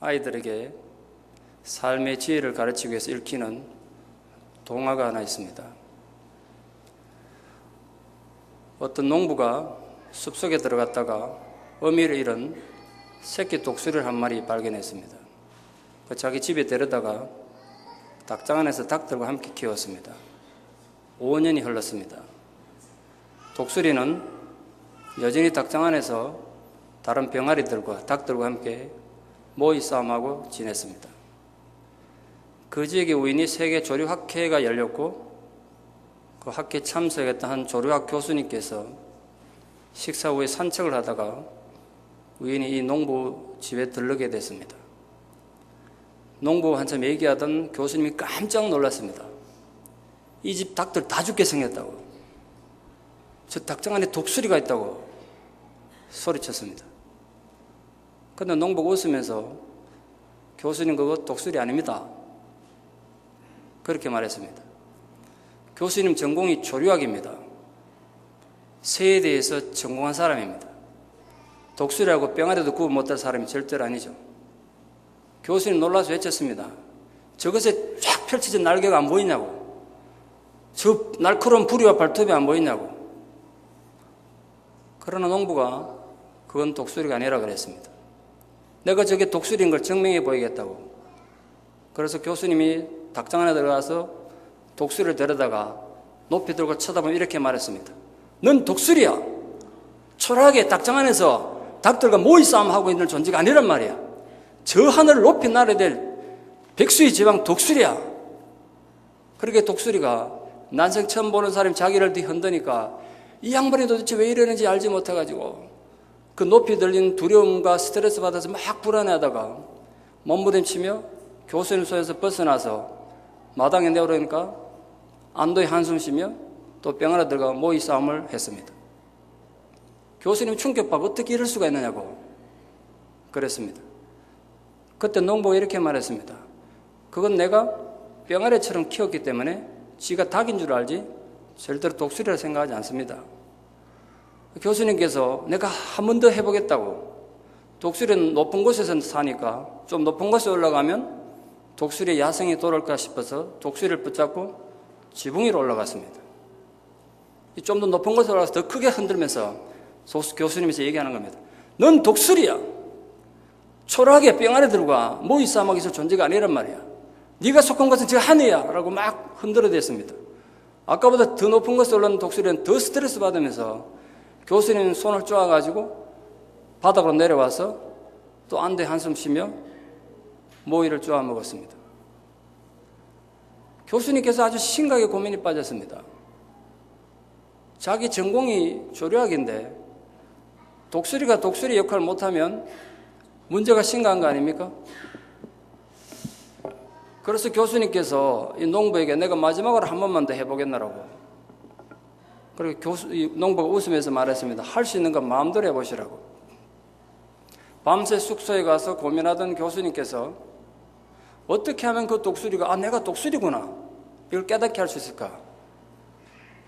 아이들에게 삶의 지혜를 가르치기 위해서 읽히는 동화가 하나 있습니다. 어떤 농부가 숲속에 들어갔다가 어미를 잃은 새끼 독수리를 한 마리 발견했습니다. 자기 집에 데려다가 닭장 안에서 닭들과 함께 키웠습니다. 5년이 흘렀습니다. 독수리는 여전히 닭장 안에서 다른 병아리들과 닭들과 함께 모의 싸움하고 지냈습니다. 그 지역의 우연히 세계 조류학회가 열렸고 그 학회에 참석했던 한 조류학 교수님께서 식사 후에 산책을 하다가 우연히 이 농부 집에 들르게 됐습니다. 농부와 한참 얘기하던 교수님이 깜짝 놀랐습니다. 이 집 닭들 다 죽게 생겼다고, 저 닭장 안에 독수리가 있다고 소리쳤습니다. 그런데 농부가 웃으면서 교수님 그거 독수리 아닙니다, 그렇게 말했습니다. 교수님 전공이 조류학입니다. 새에 대해서 전공한 사람입니다. 독수리하고 병아리도 구분 못할 사람이 절대로 아니죠. 교수님 놀라서 외쳤습니다. 저것에 쫙 펼쳐진 날개가 안 보이냐고, 저 날카로운 부리와 발톱이 안 보이냐고. 그러나 농부가 그건 독수리가 아니라 그랬습니다. 내가 저게 독수리인 걸 증명해 보이겠다고. 그래서 교수님이 닭장 안에 들어가서 독수리를 데려다가 높이 들고 쳐다보면 이렇게 말했습니다. 넌 독수리야. 초라하게 닭장 안에서 닭들과 모의 싸움하고 있는 존재가 아니란 말이야. 저 하늘을 높이 날아야 될 백수의 제왕 독수리야. 그렇게 독수리가 난생 처음 보는 사람이 자기를 뒤흔드니까 이 양반이 도대체 왜 이러는지 알지 못해가지고 그 높이 들린 두려움과 스트레스 받아서 막 불안해하다가 몸부림치며 교수님 손에서 벗어나서 마당에 내오려니까 안도의 한숨 쉬며 또 병아리들과 모의 싸움을 했습니다. 교수님 충격받고 어떻게 이럴 수가 있느냐고 그랬습니다. 그때 농부가 이렇게 말했습니다. 그건 내가 병아리처럼 키웠기 때문에 지가 닭인 줄 알지 절대로 독수리라 생각하지 않습니다. 교수님께서 내가 한 번 더 해보겠다고, 독수리는 높은 곳에서 사니까 좀 높은 곳에 올라가면 독수리의 야생이 돌아올까 싶어서 독수리를 붙잡고 지붕 위로 올라갔습니다. 좀 더 높은 곳에 올라가서 더 크게 흔들면서 교수님께서 얘기하는 겁니다. 넌 독수리야. 초라하게 병아리들과 모의 싸움하기 위해서 존재가 아니란 말이야. 네가 속한 것은 저 하늘이야 라고 막 흔들어댔습니다. 아까보다 더 높은 곳에 올라온 독수리는 더 스트레스 받으면서 교수님 손을 쪼아가지고 바닥으로 내려와서 또 안도의 한숨 쉬며 모이를 쪼아 먹었습니다. 교수님께서 아주 심각하게 고민이 빠졌습니다. 자기 전공이 조류학인데 독수리가 독수리 역할을 못하면 문제가 심각한 거 아닙니까? 그래서 교수님께서 이 농부에게 내가 마지막으로 한 번만 더 해보겠나라고. 그리고 농부가 웃으면서 말했습니다. 할 수 있는 건 마음대로 해보시라고. 밤새 숙소에 가서 고민하던 교수님께서 어떻게 하면 그 독수리가 내가 독수리구나 이걸 깨닫게 할 수 있을까?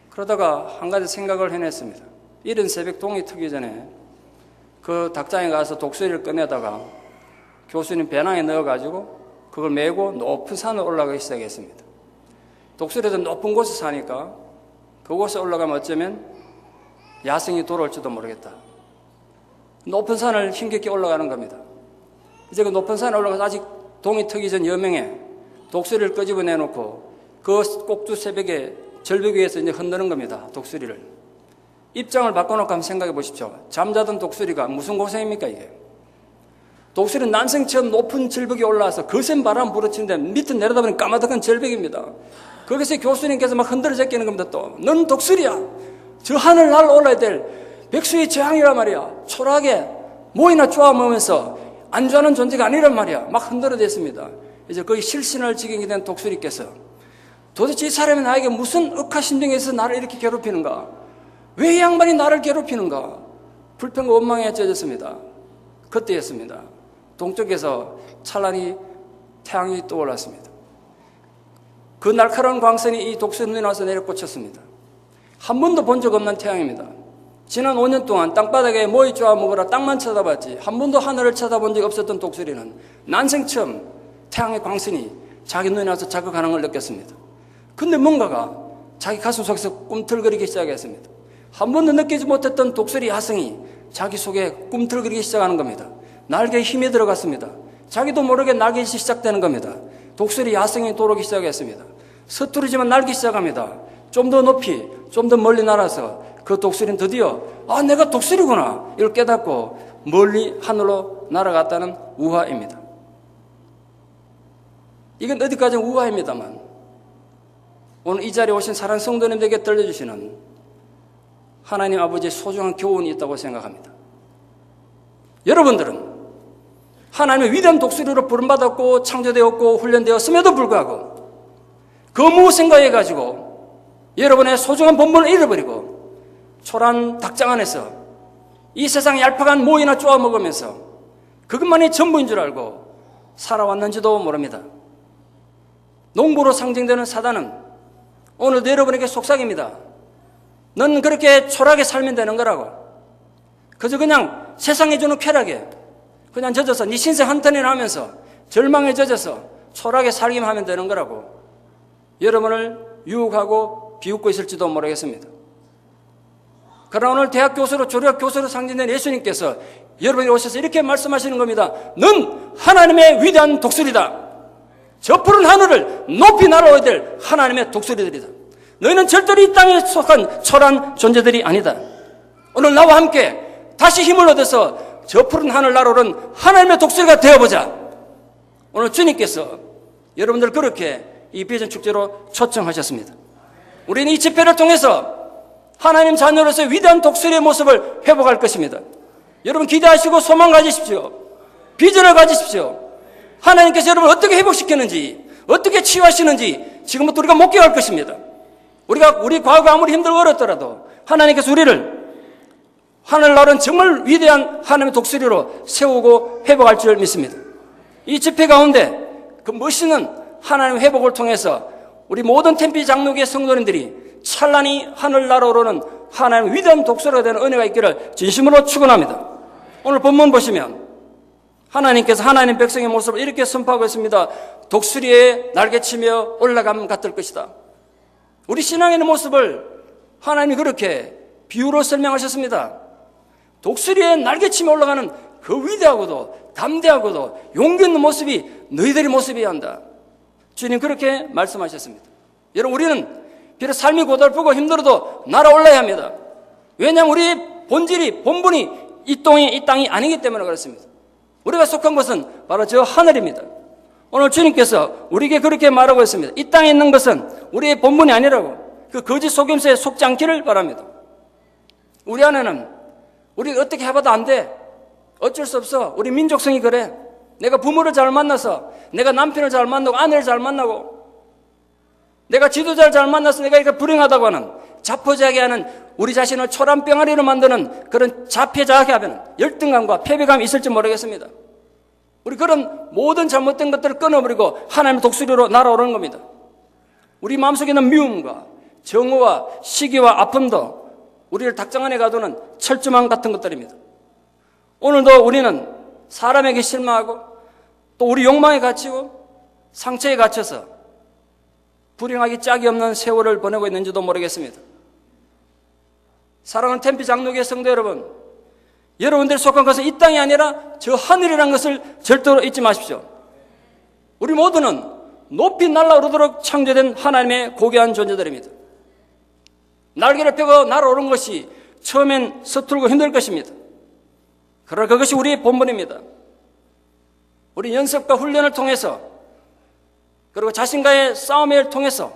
그러다가 한 가지 생각을 해냈습니다. 이른 새벽 동이 트기 전에 그 닭장에 가서 독수리를 꺼내다가 교수님 배낭에 넣어가지고 그걸 메고 높은 산을 올라가기 시작했습니다. 독수리도 높은 곳에 사니까 그곳에 올라가면 어쩌면 야생이 돌아올지도 모르겠다. 높은 산을 힘겹게 올라가는 겁니다. 이제 그 높은 산에 올라가서 아직 동이 트기 전 여명에 독수리를 끄집어내놓고 그 꼭두 새벽에 절벽 위에서 이제 흔드는 겁니다. 독수리를. 입장을 바꿔놓고 한번 생각해 보십시오. 잠자던 독수리가 무슨 고생입니까 이게. 독수리는 난생 처음 높은 절벽에 올라와서 거센 바람 불어치는데 밑에 내려다보니 까마득한 절벽입니다. 거기서 교수님께서 막 흔들어 제끼는 겁니다. 또 넌 독수리야. 저 하늘 날아올라야 될 백수의 재앙이란 말이야. 초라하게 모이나 쪼아먹으면서 안주하는 존재가 아니란 말이야. 막 흔들어 댔습니다. 이제 거의 실신할 지경이 된 독수리께서 도대체 이 사람이 나에게 무슨 억하심정에 있어서 나를 이렇게 괴롭히는가? 왜 이 양반이 나를 괴롭히는가? 불평과 원망에 젖었습니다. 그때였습니다. 동쪽에서 찬란히 태양이 떠올랐습니다. 그 날카로운 광선이 이 독수리 눈에 와서 내려 꽂혔습니다. 한 번도 본 적 없는 태양입니다. 지난 5년 동안 땅바닥에 모이 쪼아 먹으라 땅만 쳐다봤지 한 번도 하늘을 쳐다본 적이 없었던 독수리는 난생 처음 태양의 광선이 자기 눈에 와서 자극하는 걸 느꼈습니다. 근데 뭔가가 자기 가슴 속에서 꿈틀거리기 시작했습니다. 한 번도 느끼지 못했던 독수리 야성이 자기 속에 꿈틀거리기 시작하는 겁니다. 날개에 힘이 들어갔습니다. 자기도 모르게 날개짓이 시작되는 겁니다. 독수리 야성이 돌아오기 시작했습니다. 서투르지만 날기 시작합니다. 좀 더 높이, 좀 더 멀리 날아서 그 독수리는 드디어 내가 독수리구나 이걸 깨닫고 멀리 하늘로 날아갔다는 우화입니다. 이건 어디까지는 우화입니다만 오늘 이 자리에 오신 사랑하는 성도님들에게 들려주시는 하나님 아버지의 소중한 교훈이 있다고 생각합니다. 여러분들은 하나님의 위대한 독수리로 부름받았고 창조되었고 훈련되었음에도 불구하고 그 무엇인가 해가지고 여러분의 소중한 본분을 잃어버리고 초라한 닭장 안에서 이 세상 얄팍한 모이나 쪼아 먹으면서 그것만이 전부인 줄 알고 살아왔는지도 모릅니다. 농부로 상징되는 사단은 오늘도 여러분에게 속삭입니다. 넌 그렇게 초라하게 살면 되는 거라고. 그저 그냥 세상에 주는 쾌락에 그냥 젖어서 네 신세 한탄이나 하면서 절망에 젖어서 초라하게 살기만 하면 되는 거라고 여러분을 유혹하고 비웃고 있을지도 모르겠습니다. 그러나 오늘 대학 교수로 조력 교수로 상징된 예수님께서 여러분이 오셔서 이렇게 말씀하시는 겁니다. 넌 하나님의 위대한 독수리다. 저 푸른 하늘을 높이 날아오야 될 하나님의 독수리들이다. 너희는 절대로 이 땅에 속한 초라한 존재들이 아니다. 오늘 나와 함께 다시 힘을 얻어서 저 푸른 하늘 날아오른 하나님의 독수리가 되어보자. 오늘 주님께서 여러분들 그렇게 이 비전 축제로 초청하셨습니다. 우리는 이 집회를 통해서 하나님 자녀로서의 위대한 독수리의 모습을 회복할 것입니다. 여러분 기대하시고 소망 가지십시오. 비전을 가지십시오. 하나님께서 여러분을 어떻게 회복시켰는지 어떻게 치유하시는지 지금부터 우리가 목격할 것입니다. 우리 과거가 아무리 힘들고 어렵더라도 하나님께서 우리를 하늘 날은 정말 위대한 하나님의 독수리로 세우고 회복할 줄 믿습니다. 이 집회 가운데 그 멋있는 하나님의 회복을 통해서 우리 모든 템피 장로교의 성도님들이 찬란히 하늘 날아오르는 하나님의 위대한 독수리가 되는 은혜가 있기를 진심으로 축원합니다. 오늘 본문 보시면 하나님께서 하나님 백성의 모습을 이렇게 선포하고 있습니다. 독수리에 날개치며 올라감 같을 것이다. 우리 신앙의 모습을 하나님이 그렇게 비유로 설명하셨습니다. 독수리에 날개치며 올라가는 그 위대하고도 담대하고도 용기 있는 모습이 너희들의 모습이어야 한다. 주님 그렇게 말씀하셨습니다. 여러분 우리는 비록 삶이 고달프고 힘들어도 날아올라야 합니다. 왜냐하면 우리의 본분이 이 땅이 아니기 때문에 그렇습니다. 우리가 속한 것은 바로 저 하늘입니다. 오늘 주님께서 우리에게 그렇게 말하고 있습니다. 이 땅에 있는 것은 우리의 본분이 아니라고. 그 거짓 속임수에 속지 않기를 바랍니다. 우리 안에는 우리가 어떻게 해봐도 안 돼. 어쩔 수 없어. 우리 민족성이 그래. 내가 부모를 잘 만나서 내가 남편을 잘 만나고 아내를 잘 만나고 내가 지도자를 잘 만나서 내가 이렇게 불행하다고 하는 자포자기하는 우리 자신을 초란 병아리로 만드는 그런 자폐자기하는 열등감과 패배감이 있을지 모르겠습니다. 우리 그런 모든 잘못된 것들을 끊어버리고 하나님의 독수리로 날아오르는 겁니다. 우리 마음속에 있는 미움과 정오와 시기와 아픔도 우리를 닭장 안에 가두는 철조망 같은 것들입니다. 오늘도 우리는 사람에게 실망하고 또 우리 욕망에 갇히고 상처에 갇혀서 불행하기 짝이 없는 세월을 보내고 있는지도 모르겠습니다. 사랑하는 템피 장로교의 성도 여러분, 여러분들이 속한 것은 이 땅이 아니라 저 하늘이라는 것을 절대로 잊지 마십시오. 우리 모두는 높이 날아오르도록 창조된 하나님의 고귀한 존재들입니다. 날개를 펴고 날아오른 것이 처음엔 서툴고 힘들 것입니다. 그러나 그것이 우리의 본분입니다. 우리 연습과 훈련을 통해서 그리고 자신과의 싸움을 통해서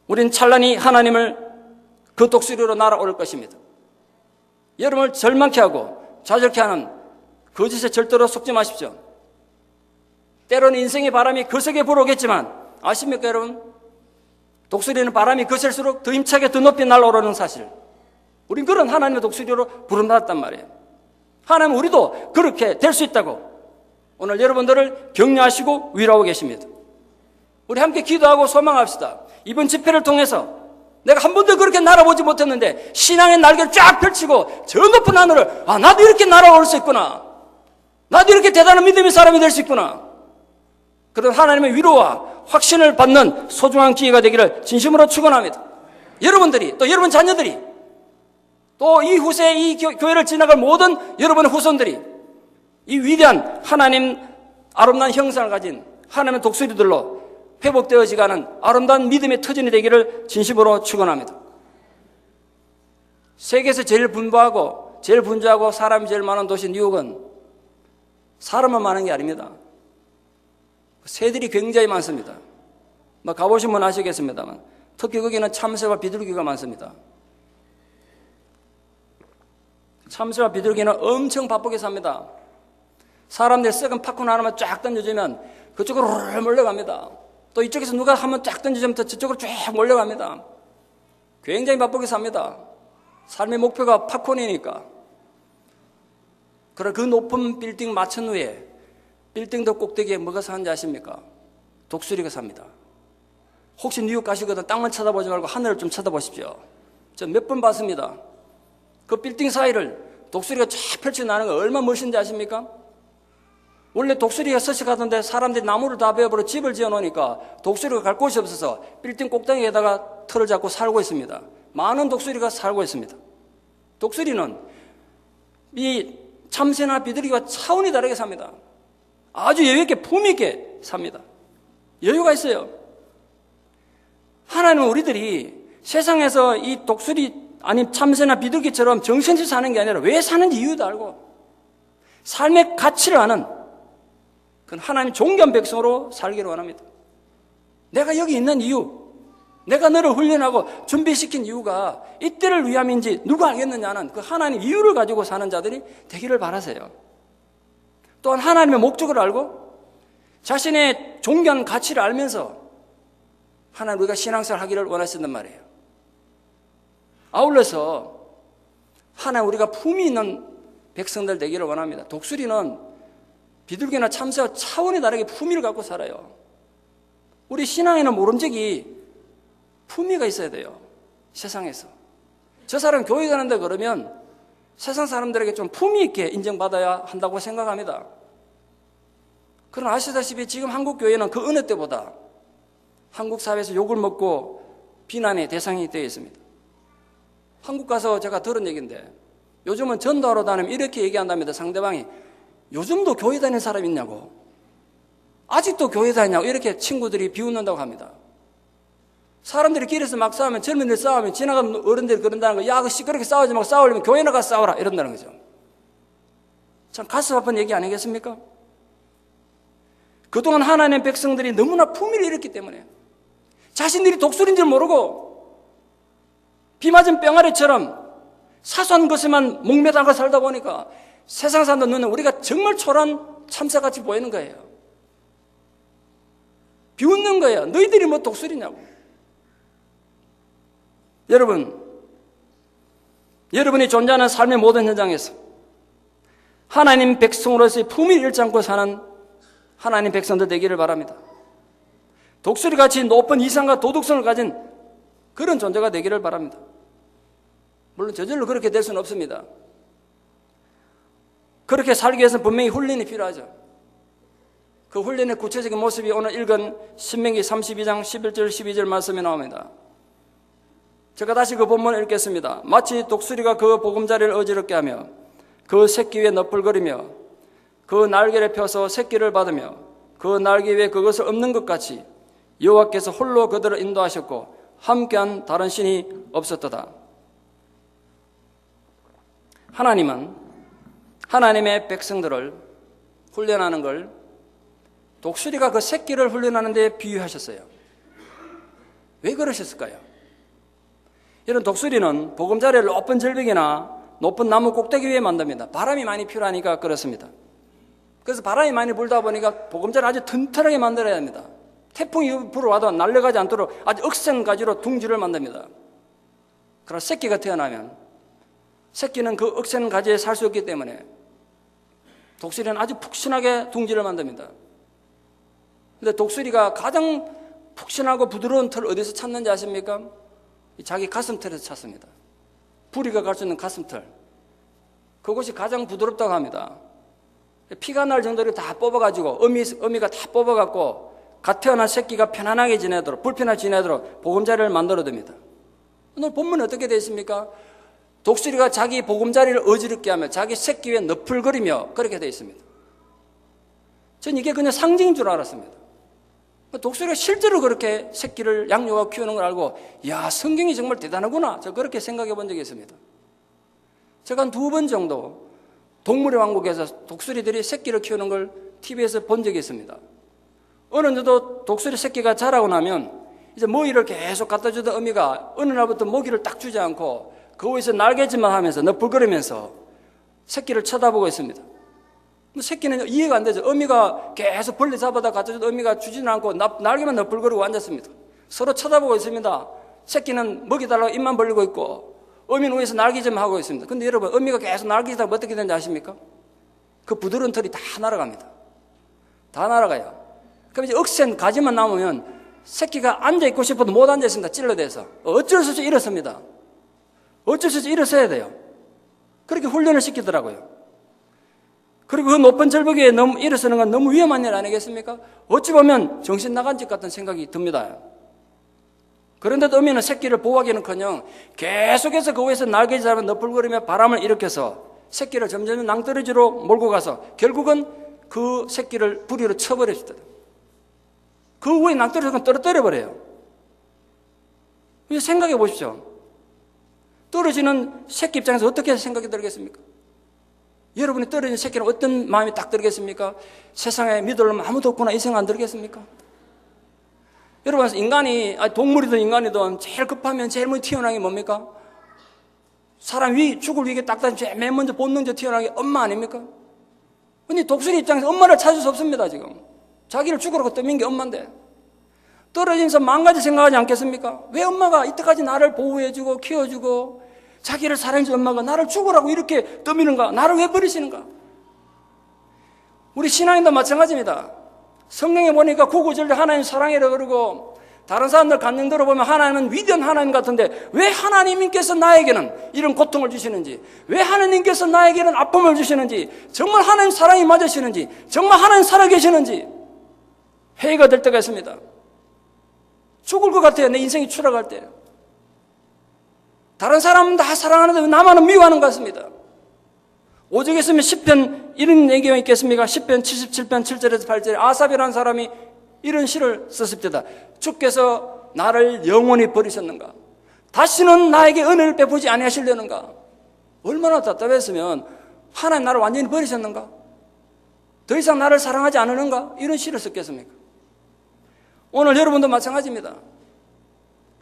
우린 찬란히 하나님을 그 독수리로 날아오를 것입니다. 여러분을 절망케 하고 좌절케 하는 거짓에 절대로 속지 마십시오. 때로는 인생의 바람이 거세게 불어오겠지만 아십니까 여러분? 독수리는 바람이 거셀수록 더 힘차게 더 높이 날아오르는 사실. 우린 그런 하나님의 독수리로 부름받았단 말이에요. 하나님 우리도 그렇게 될 수 있다고 오늘 여러분들을 격려하시고 위로하고 계십니다. 우리 함께 기도하고 소망합시다. 이번 집회를 통해서 내가 한 번도 그렇게 날아보지 못했는데 신앙의 날개를 쫙 펼치고 저 높은 하늘을 나도 이렇게 날아올 수 있구나. 나도 이렇게 대단한 믿음의 사람이 될 수 있구나. 그런 하나님의 위로와 확신을 받는 소중한 기회가 되기를 진심으로 축원합니다. 여러분들이 또 여러분 자녀들이 또 이 후세 이 교회를 지나갈 모든 여러분의 후손들이 이 위대한 하나님 아름다운 형상을 가진 하나님의 독수리들로 회복되어지가는 아름다운 믿음의 터전이 되기를 진심으로 축원합니다. 세계에서 제일 분부하고 제일 분주하고 사람이 제일 많은 도시 뉴욕은 사람만 많은 게 아닙니다. 새들이 굉장히 많습니다. 가보신 분 아시겠습니다만 특히 거기는 참새와 비둘기가 많습니다. 참새와 비둘기는 엄청 바쁘게 삽니다. 사람들이 썩은 팝콘 하나만 쫙 던져주면 그쪽으로 몰려갑니다. 또 이쪽에서 누가 한번 쫙 던져주면 또 저쪽으로 쫙 몰려갑니다. 굉장히 바쁘게 삽니다. 삶의 목표가 팝콘이니까. 그러나 그 높은 빌딩 마천 위에 빌딩도 꼭대기에 뭐가 사는지 아십니까? 독수리가 삽니다. 혹시 뉴욕 가시거든 땅만 쳐다보지 말고 하늘을 좀 쳐다보십시오. 전 몇 번 봤습니다. 그 빌딩 사이를 독수리가 쫙 펼쳐나가는 거 얼마나 멋있는지 아십니까? 원래 독수리가 서식하던데 사람들이 나무를 다 베어버려 집을 지어놓으니까 독수리가 갈 곳이 없어서 빌딩 꼭대기에다가 틀을 잡고 살고 있습니다. 많은 독수리가 살고 있습니다. 독수리는 이 참새나 비둘기와 차원이 다르게 삽니다. 아주 여유있게 품있게 삽니다. 여유가 있어요. 하나님은 우리들이 세상에서 이 독수리 아니 참새나 비둘기처럼 정신없이 사는 게 아니라 왜 사는지 이유도 알고 삶의 가치를 아는 그건 하나님 존귀한 백성으로 살기를 원합니다. 내가 여기 있는 이유, 내가 너를 훈련하고 준비시킨 이유가 이때를 위함인지 누가 알겠느냐는 그 하나님 이유를 가지고 사는 자들이 되기를 바라세요. 또한 하나님의 목적을 알고 자신의 존귀한 가치를 알면서 하나님 우리가 신앙생활 하기를 원하신단 말이에요. 아울러서 하나님 우리가 품이 있는 백성들 되기를 원합니다. 독수리는 비둘기나 참새와 차원이 다르게 품위를 갖고 살아요. 우리 신앙에는 모름지기 품위가 있어야 돼요. 세상에서. 저 사람 교회 가는데 그러면 세상 사람들에게 좀 품위 있게 인정받아야 한다고 생각합니다. 그러나 아시다시피 지금 한국 교회는 그 어느 때보다 한국 사회에서 욕을 먹고 비난의 대상이 되어 있습니다. 한국 가서 제가 들은 얘기인데 요즘은 전도하러 다니면 이렇게 얘기한답니다. 상대방이 요즘도 교회 다니는 사람 있냐고, 아직도 교회 다니냐고 이렇게 친구들이 비웃는다고 합니다. 사람들이 길에서 막 싸우면 젊은이들 싸우면 지나가는 어른들이 그런다는 거, 야, 그 시끄럽게 싸우지 말고 싸우려면 교회 나가 싸우라 이런다는 거죠. 참 가슴 아픈 얘기 아니겠습니까? 그동안 하나님의 백성들이 너무나 품위를 잃었기 때문에 자신들이 독수리인 줄 모르고 비 맞은 병아리처럼 사소한 것에만 목매달고 살다 보니까 세상 사람들 눈에 우리가 정말 초라한 참새같이 보이는 거예요. 비웃는 거예요. 너희들이 뭐 독수리냐고. 여러분이 존재하는 삶의 모든 현장에서 하나님 백성으로서의 품위를 잃지 않고 사는 하나님 백성들 되기를 바랍니다. 독수리같이 높은 이상과 도덕성을 가진 그런 존재가 되기를 바랍니다. 물론 저절로 그렇게 될 수는 없습니다. 그렇게 살기 위해서는 분명히 훈련이 필요하죠. 그 훈련의 구체적인 모습이 오늘 읽은 신명기 32장 11절 12절 말씀에 나옵니다. 제가 다시 그 본문을 읽겠습니다. 마치 독수리가 그 보금자리를 어지럽게 하며 그 새끼 위에 너풀거리며 그 날개를 펴서 새끼를 받으며 그 날개 위에 그것을 엎는 것 같이 여호와께서 홀로 그들을 인도하셨고 함께한 다른 신이 없었도다. 하나님은 하나님의 백성들을 훈련하는 걸 독수리가 그 새끼를 훈련하는 데 비유하셨어요. 왜 그러셨을까요? 이런 독수리는 보금자리를 높은 절벽이나 높은 나무 꼭대기 위에 만듭니다. 바람이 많이 필요하니까 그렇습니다. 그래서 바람이 많이 불다 보니까 보금자리를 아주 튼튼하게 만들어야 합니다. 태풍이 불어와도 날려가지 않도록 아주 억센 가지로 둥지를 만듭니다. 그러나 새끼가 태어나면 새끼는 그 억센 가지에 살 수 없기 때문에 독수리는 아주 푹신하게 둥지를 만듭니다. 근데 독수리가 가장 푹신하고 부드러운 털 어디서 찾는지 아십니까? 자기 가슴털에서 찾습니다. 부리가 갈 수 있는 가슴털. 그곳이 가장 부드럽다고 합니다. 피가 날 정도로 다 뽑아가지고 어미가 다 뽑아갖고 갓 태어난 새끼가 편안하게 지내도록, 불편하게 지내도록 보금자리를 만들어둡니다. 오늘 본문은 어떻게 되어 있습니까? 독수리가 자기 보금자리를 어지럽게 하며 자기 새끼 위에 너풀거리며 그렇게 되어 있습니다. 전 이게 그냥 상징인 줄 알았습니다. 독수리가 실제로 그렇게 새끼를 양육하고 키우는 걸 알고, 야, 성경이 정말 대단하구나. 저 그렇게 생각해 본 적이 있습니다. 제가 한 2번 정도 동물의 왕국에서 독수리들이 새끼를 키우는 걸 TV에서 본 적이 있습니다. 어느 정도 독수리 새끼가 자라고 나면 이제 먹이를 계속 갖다 주던 어미가 어느 날부터 먹이를 딱 주지 않고 그 위에서 날개짓만 하면서 너풀거리면서 새끼를 쳐다보고 있습니다. 새끼는 이해가 안 되죠. 어미가 계속 벌레 잡아다 갖다 주던 어미가 주지는 않고 날개만 너풀거리고 앉았습니다. 서로 쳐다보고 있습니다. 새끼는 먹이 달라고 입만 벌리고 있고 어미는 위에서 날개짓만 하고 있습니다. 근데 여러분, 어미가 계속 날개짓하면 어떻게 되는지 아십니까? 그 부드러운 털이 다 날아갑니다. 다 날아가요. 그럼 이제 억센 가지만 남으면 새끼가 앉아있고 싶어도 못 앉아있습니다. 찔러대서. 어쩔 수 없이 일어섭니다. 어쩔 수 없이 일어서야 돼요. 그렇게 훈련을 시키더라고요. 그리고 그 높은 절벽에 일어서는 건 너무 위험한 일 아니겠습니까? 어찌 보면 정신 나간 짓 같은 생각이 듭니다. 그런데도 어미는 새끼를 보호하기는커녕 계속해서 그 위에서 날개짓 하며 너풀거리며 바람을 일으켜서 새끼를 점점 낭떠러지로 몰고 가서 결국은 그 새끼를 부리로 쳐버렸다. 그 위에 낭떠러지가 떨어뜨려 버려요. 생각해 보십시오. 떨어지는 새끼 입장에서 어떻게 생각이 들겠습니까? 여러분이 떨어진 새끼는 어떤 마음이 딱 들겠습니까? 세상에 믿을 놈 아무도 없구나 이 생각 안 들겠습니까? 여러분, 인간이, 동물이든 인간이든 제일 급하면 제일 먼저 튀어나온 게 뭡니까? 사람 죽을 위기에 딱 닿으면 제일 맨 먼저 본능적으로 튀어나온 게 엄마 아닙니까? 근데 독수리 입장에서 엄마를 찾을 수 없습니다, 지금. 자기를 죽으라고 떠민 게 엄마인데. 떨어지면서 만가지 생각하지 않겠습니까? 왜 엄마가 이때까지 나를 보호해주고 키워주고 자기를 사랑해준 엄마가 나를 죽으라고 이렇게 떠미는가? 나를 왜 버리시는가? 우리 신앙인도 마찬가지입니다. 성경에 보니까 구구절절 하나님 사랑해라 그러고 다른 사람들 감정 들어보면 하나님은 위대한 하나님 같은데 왜 하나님께서 나에게는 이런 고통을 주시는지, 왜 하나님께서 나에게는 아픔을 주시는지, 정말 하나님 사랑이 맞으시는지, 정말 하나님 살아계시는지 회의가 될 때가 있습니다. 죽을 것 같아요. 내 인생이 추락할 때. 다른 사람은 다 사랑하는데 왜 나만은 미워하는 것 같습니다. 오죽 했으면 10편 이런 얘기가 있겠습니까? 10편 77편 7절에서 8절에 아삽이라는 사람이 이런 시를 썼습니다. 주께서 나를 영원히 버리셨는가? 다시는 나에게 은혜를 베푸지 아니하시려는가? 얼마나 답답했으면 하나님 나를 완전히 버리셨는가? 더 이상 나를 사랑하지 않으는가? 이런 시를 썼겠습니까? 오늘 여러분도 마찬가지입니다.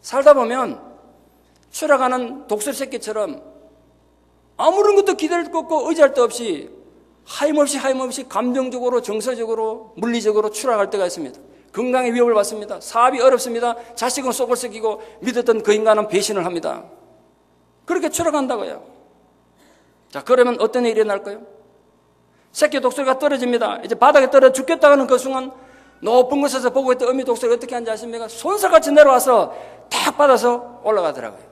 살다 보면 추락하는 독수리 새끼처럼 아무런 것도 기댈 것 없고 의지할 데 없이 하염없이 감정적으로 정서적으로 물리적으로 추락할 때가 있습니다. 건강에 위협을 받습니다. 사업이 어렵습니다. 자식은 속을 썩이고 믿었던 그 인간은 배신을 합니다. 그렇게 추락한다고요. 자, 그러면 어떤 일이 일어날까요? 새끼 독수리가 떨어집니다. 이제 바닥에 떨어져 죽겠다 하는 그 순간 높은 곳에서 보고 있던 어미 독수리가 어떻게 하는지 아십니까? 손살같이 내려와서 탁 받아서 올라가더라고요.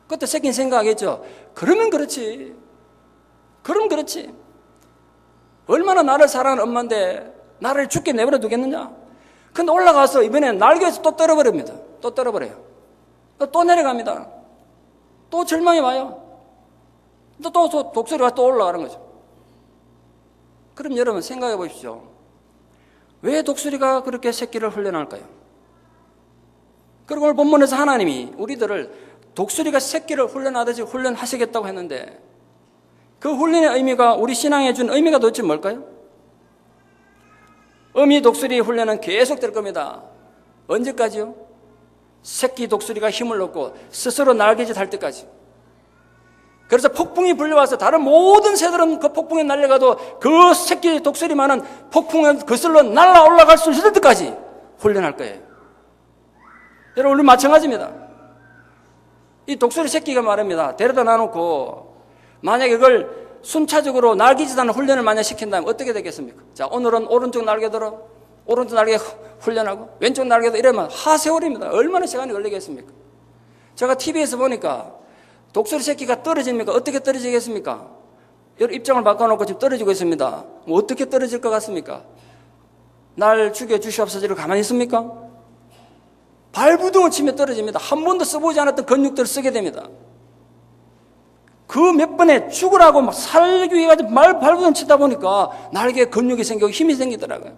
그때 새끼는 생각하겠죠. 그러면 그렇지. 그럼 그렇지. 얼마나 나를 사랑하는 엄마인데 나를 죽게 내버려 두겠느냐. 근데 올라가서 이번엔 날개에서 또 떨어버립니다. 또 떨어버려요. 또 내려갑니다. 또 절망이 와요. 또 독수리가 또 올라가는 거죠. 그럼 여러분 생각해 보십시오. 왜 독수리가 그렇게 새끼를 훈련할까요? 그리고 오늘 본문에서 하나님이 우리들을 독수리가 새끼를 훈련하듯이 훈련하시겠다고 했는데 그 훈련의 의미가 우리 신앙에 준 의미가 도대체 뭘까요? 어미 독수리 훈련은 계속될 겁니다. 언제까지요? 새끼 독수리가 힘을 얻고 스스로 날개짓 할 때까지. 그래서 폭풍이 불려와서 다른 모든 새들은 그 폭풍에 날려가도 그 새끼 독수리만은 폭풍에 거슬러 날아 올라갈 수 있을 때까지 훈련할 거예요. 여러분, 우리 마찬가지입니다. 이 독수리 새끼가 말입니다. 데려다 놔놓고 만약에 그걸 순차적으로 날개짓하는 훈련을 만약 시킨다면 어떻게 되겠습니까? 자, 오늘은 오른쪽 날개 들어, 오른쪽 날개 훈련하고 왼쪽 날개도 이러면 하세월입니다. 얼마나 시간이 걸리겠습니까? 제가 TV에서 보니까 독수리 새끼가 떨어집니까? 어떻게 떨어지겠습니까? 여러 입장을 바꿔놓고 지금 떨어지고 있습니다. 뭐 어떻게 떨어질 것 같습니까? 날 죽여주시옵소서를 가만히 있습니까? 발부둥을 치며 떨어집니다. 한 번도 써보지 않았던 근육들을 쓰게 됩니다. 그 몇 번에 죽으라고 막 살기 위해 발부둥 치다 보니까 날개에 근육이 생기고 힘이 생기더라고요.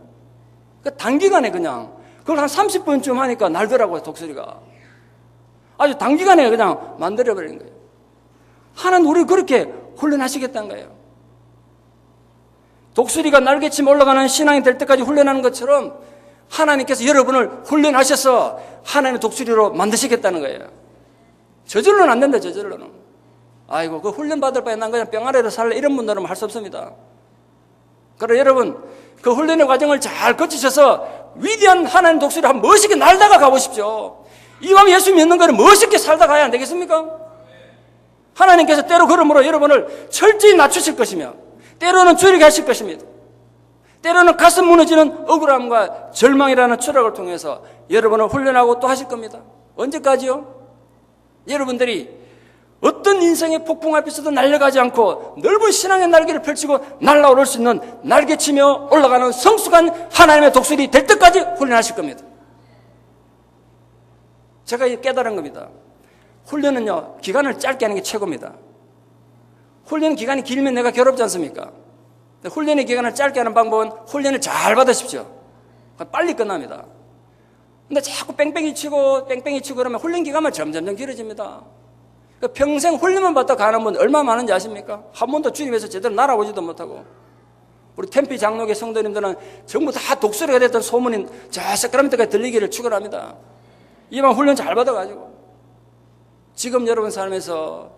그러니까 단기간에 그냥 그걸 한 30분쯤 하니까 날더라고요, 독수리가. 아주 단기간에 그냥 만들어버리는 거예요. 하나님 우리를 그렇게 훈련하시겠다는 거예요. 독수리가 날개치며 올라가는 신앙이 될 때까지 훈련하는 것처럼 하나님께서 여러분을 훈련하셔서 하나님의 독수리로 만드시겠다는 거예요. 저절로는 안 된다, 저절로는. 아이고, 그 훈련 받을 바에 난 그냥 병 아래로 살래 이런 분들은 할 수 없습니다. 그러나 여러분, 그 훈련의 과정을 잘 거치셔서 위대한 하나님 독수리를 한번 멋있게 날다가 가보십시오. 이왕 예수 믿는 거는 멋있게 살다 가야 안 되겠습니까? 하나님께서 때로 그러므로 여러분을 철저히 낮추실 것이며 때로는 줄이게 하실 것입니다. 때로는 가슴 무너지는 억울함과 절망이라는 추락을 통해서 여러분을 훈련하고 또 하실 겁니다. 언제까지요? 여러분들이 어떤 인생의 폭풍 앞에서도 날려가지 않고 넓은 신앙의 날개를 펼치고 날아오를 수 있는 날개치며 올라가는 성숙한 하나님의 독수리 될 때까지 훈련하실 겁니다. 제가 깨달은 겁니다. 훈련은요, 기간을 짧게 하는 게 최고입니다. 훈련 기간이 길면 내가 괴롭지 않습니까? 훈련의 기간을 짧게 하는 방법은 훈련을 잘 받으십시오. 빨리 끝납니다. 근데 자꾸 뺑뺑이 치고 그러면 훈련 기간만 점점 길어집니다. 평생 훈련만 받다 가는 분 얼마나 많은지 아십니까? 한 번도 주님에서 제대로 날아오지도 못하고. 우리 템피 장로교 성도님들은 전부 다 독수리가 됐던 소문이 저 새까만 데까지 들리기를 축원합니다. 이만 훈련 잘 받아가지고 지금 여러분 삶에서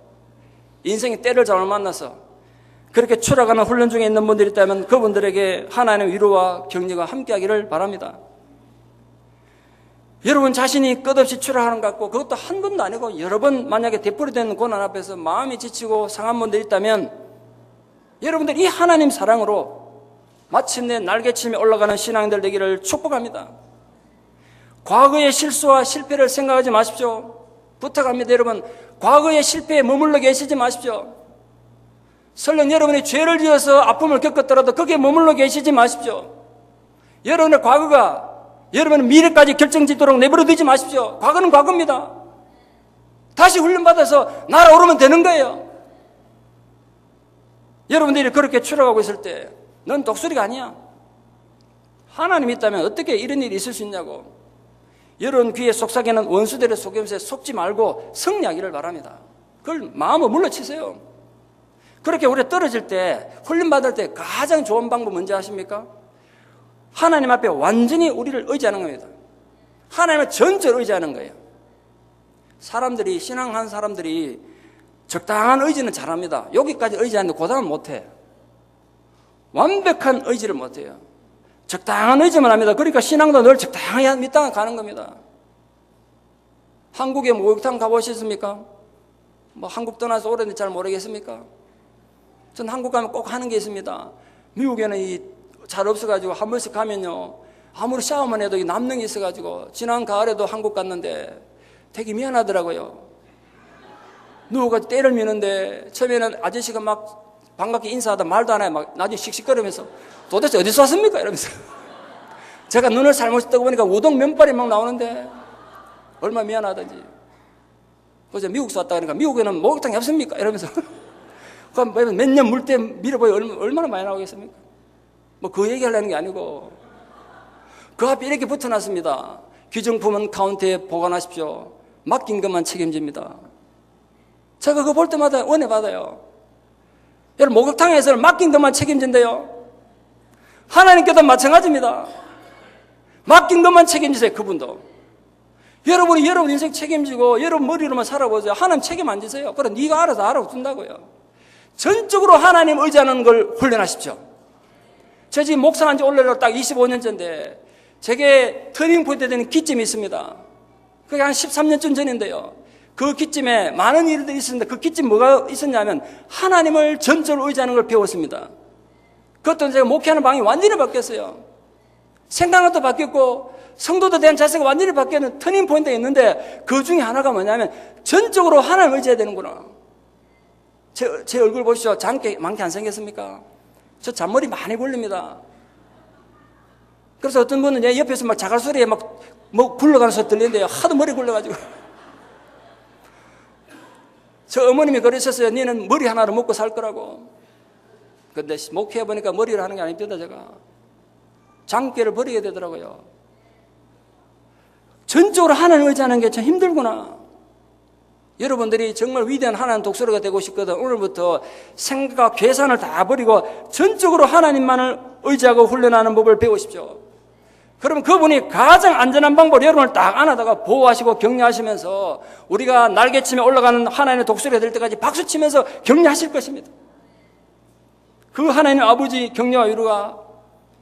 인생의 때를 잘못 만나서 그렇게 추락하는 훈련 중에 있는 분들이 있다면 그분들에게 하나님의 위로와 격려가 함께하기를 바랍니다. 여러분 자신이 끝없이 추락하는 것 같고 그것도 한 번도 아니고 여러 번 만약에 되풀이되는 고난 앞에서 마음이 지치고 상한 분들이 있다면 여러분들 이 하나님 사랑으로 마침내 날개치며 올라가는 신앙인들 되기를 축복합니다. 과거의 실수와 실패를 생각하지 마십시오. 부탁합니다. 여러분, 과거의 실패에 머물러 계시지 마십시오. 설령 여러분이 죄를 지어서 아픔을 겪었더라도 거기에 머물러 계시지 마십시오. 여러분의 과거가 여러분의 미래까지 결정짓도록 내버려두지 마십시오. 과거는 과거입니다. 다시 훈련받아서 날아오르면 되는 거예요. 여러분들이 그렇게 추락하고 있을 때 넌 독수리가 아니야. 하나님이 있다면 어떻게 이런 일이 있을 수 있냐고. 여러분 귀에 속삭이는 원수들의 속임수에 속지 말고 승리하기를 바랍니다. 그걸 마음으로 물러치세요. 그렇게 우리가 떨어질 때 훈련받을 때 가장 좋은 방법 뭔지 아십니까? 하나님 앞에 완전히 우리를 의지하는 겁니다. 하나님을 전적으로 의지하는 거예요. 사람들이 신앙한 사람들이 적당한 의지는 잘합니다. 여기까지 의지하는데 그 다음 못해. 완벽한 의지를 못해요. 적당한 의지만 합니다. 그러니까 신앙도 늘 적당히 밑땅을 가는 겁니다. 한국에 목욕탕 가보셨습니까? 뭐 한국 떠나서 오래됐는지 잘 모르겠습니까? 전 한국 가면 꼭 하는 게 있습니다. 미국에는 잘 없어가지고 한 번씩 가면요 아무리 샤워만 해도 남는 게 있어가지고 지난 가을에도 한국 갔는데 되게 미안하더라고요. 누가 때를 미는데 처음에는 아저씨가 막 반갑게 인사하다 말도 안 해요. 막 나중에 씩씩거리면서 도대체 어디서 왔습니까? 이러면서 제가 눈을 잘못 뜨고 보니까 우동 면발이 막 나오는데 얼마나 미안하든지. 그래서 미국에서 왔다 그러니까 미국에는 목욕탕이 없습니까? 이러면서 그럼 몇 년 물 때 밀어보여 얼마나 많이 나오겠습니까? 뭐 그 얘기하려는 게 아니고 그 앞에 이렇게 붙어놨습니다. 귀중품은 카운터에 보관하십시오. 맡긴 것만 책임집니다. 제가 그거 볼 때마다 은혜 받아요. 여러분 목욕탕에서는 맡긴 것만 책임진대요. 하나님께도 마찬가지입니다. 맡긴 것만 책임지세요. 그분도. 여러분이 여러분 인생 책임지고 여러분 머리로만 살아보세요. 하나님 책임 안 지세요. 그래 네가 알아서 알아준다고요. 전적으로 하나님 의지하는 걸 훈련하십시오. 저 지금 목사한 지 올해로 딱 25년째인데 제게 터닝포인트 되는 기점이 있습니다. 그게 한 13년쯤 전인데요. 그 기점에 많은 일들이 있었는데 그 기점 뭐가 있었냐면 하나님을 전적으로 의지하는 걸 배웠습니다. 그것도 제가 목회하는 방이 완전히 바뀌었어요. 생각도 바뀌었고 성도들에 대한 자세가 완전히 바뀌는 터닝 포인트가 있는데 그 중에 하나가 뭐냐면 전적으로 하나님을 의지해야 되는구나. 제 얼굴 보시죠. 장기 많게 안 생겼습니까? 저 잔머리 많이 굴립니다. 그래서 어떤 분은 내 옆에서 막 자갈 소리에 막 굴러가는 소리 들리는데요. 하도 머리 굴려가지고. 저 어머님이 그러셨어요. 너는 머리 하나로 먹고 살 거라고. 근데 목회해보니까 머리를 하는 게 아닙니다, 제가. 장기를 버리게 되더라고요. 전적으로 하나님을 의지하는 게 참 힘들구나. 여러분들이 정말 위대한 하나님 독수리가 되고 싶거든. 오늘부터 생각과 계산을 다 버리고 전적으로 하나님만을 의지하고 훈련하는 법을 배우십시오. 그러면 그분이 가장 안전한 방법으로 여러분을 딱 안아다가 보호하시고 격려하시면서 우리가 날개치며 올라가는 하나님의 독수리가 될 때까지 박수치면서 격려하실 것입니다. 그 하나님 아버지 격려와 위로가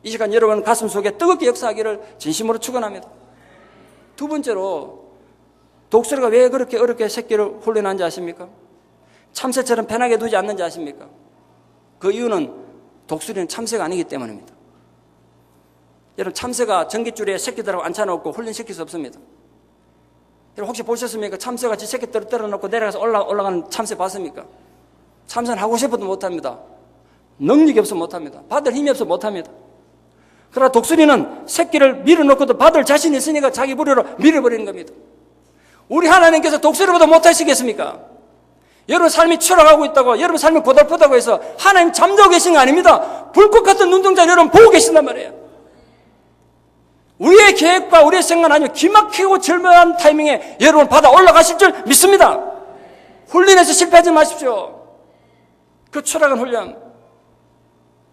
이 시간 여러분 가슴 속에 뜨겁게 역사하기를 진심으로 축원합니다. 두 번째로 독수리가 왜 그렇게 어렵게 새끼를 훈련하는지 아십니까? 참새처럼 편하게 두지 않는지 아십니까? 그 이유는 독수리는 참새가 아니기 때문입니다. 여러분 참새가 전깃줄에 새끼들하고 앉혀놓고 훈련시킬 수 없습니다. 여러분 혹시 보셨습니까? 참새가 지 새끼들을 떨어놓고 내려가서 올라가는 참새 봤습니까? 참새는 하고 싶어도 못합니다. 능력이 없어 못합니다. 받을 힘이 없어 못합니다. 그러나 독수리는 새끼를 밀어놓고도 받을 자신이 있으니까 자기 부리로 밀어버리는 겁니다. 우리 하나님께서 독수리보다 못하시겠습니까? 여러분 삶이 추락하고 있다고, 여러분 삶이 고달프다고 해서 하나님 잠자고 계신 거 아닙니다. 불꽃 같은 눈동자를 여러분 보고 계신단 말이에요. 우리의 계획과 우리의 생각은 아니면 기막히고 절묘한 타이밍에 여러분 받아 올라가실 줄 믿습니다. 훈련해서 실패하지 마십시오. 그 추락은 훈련.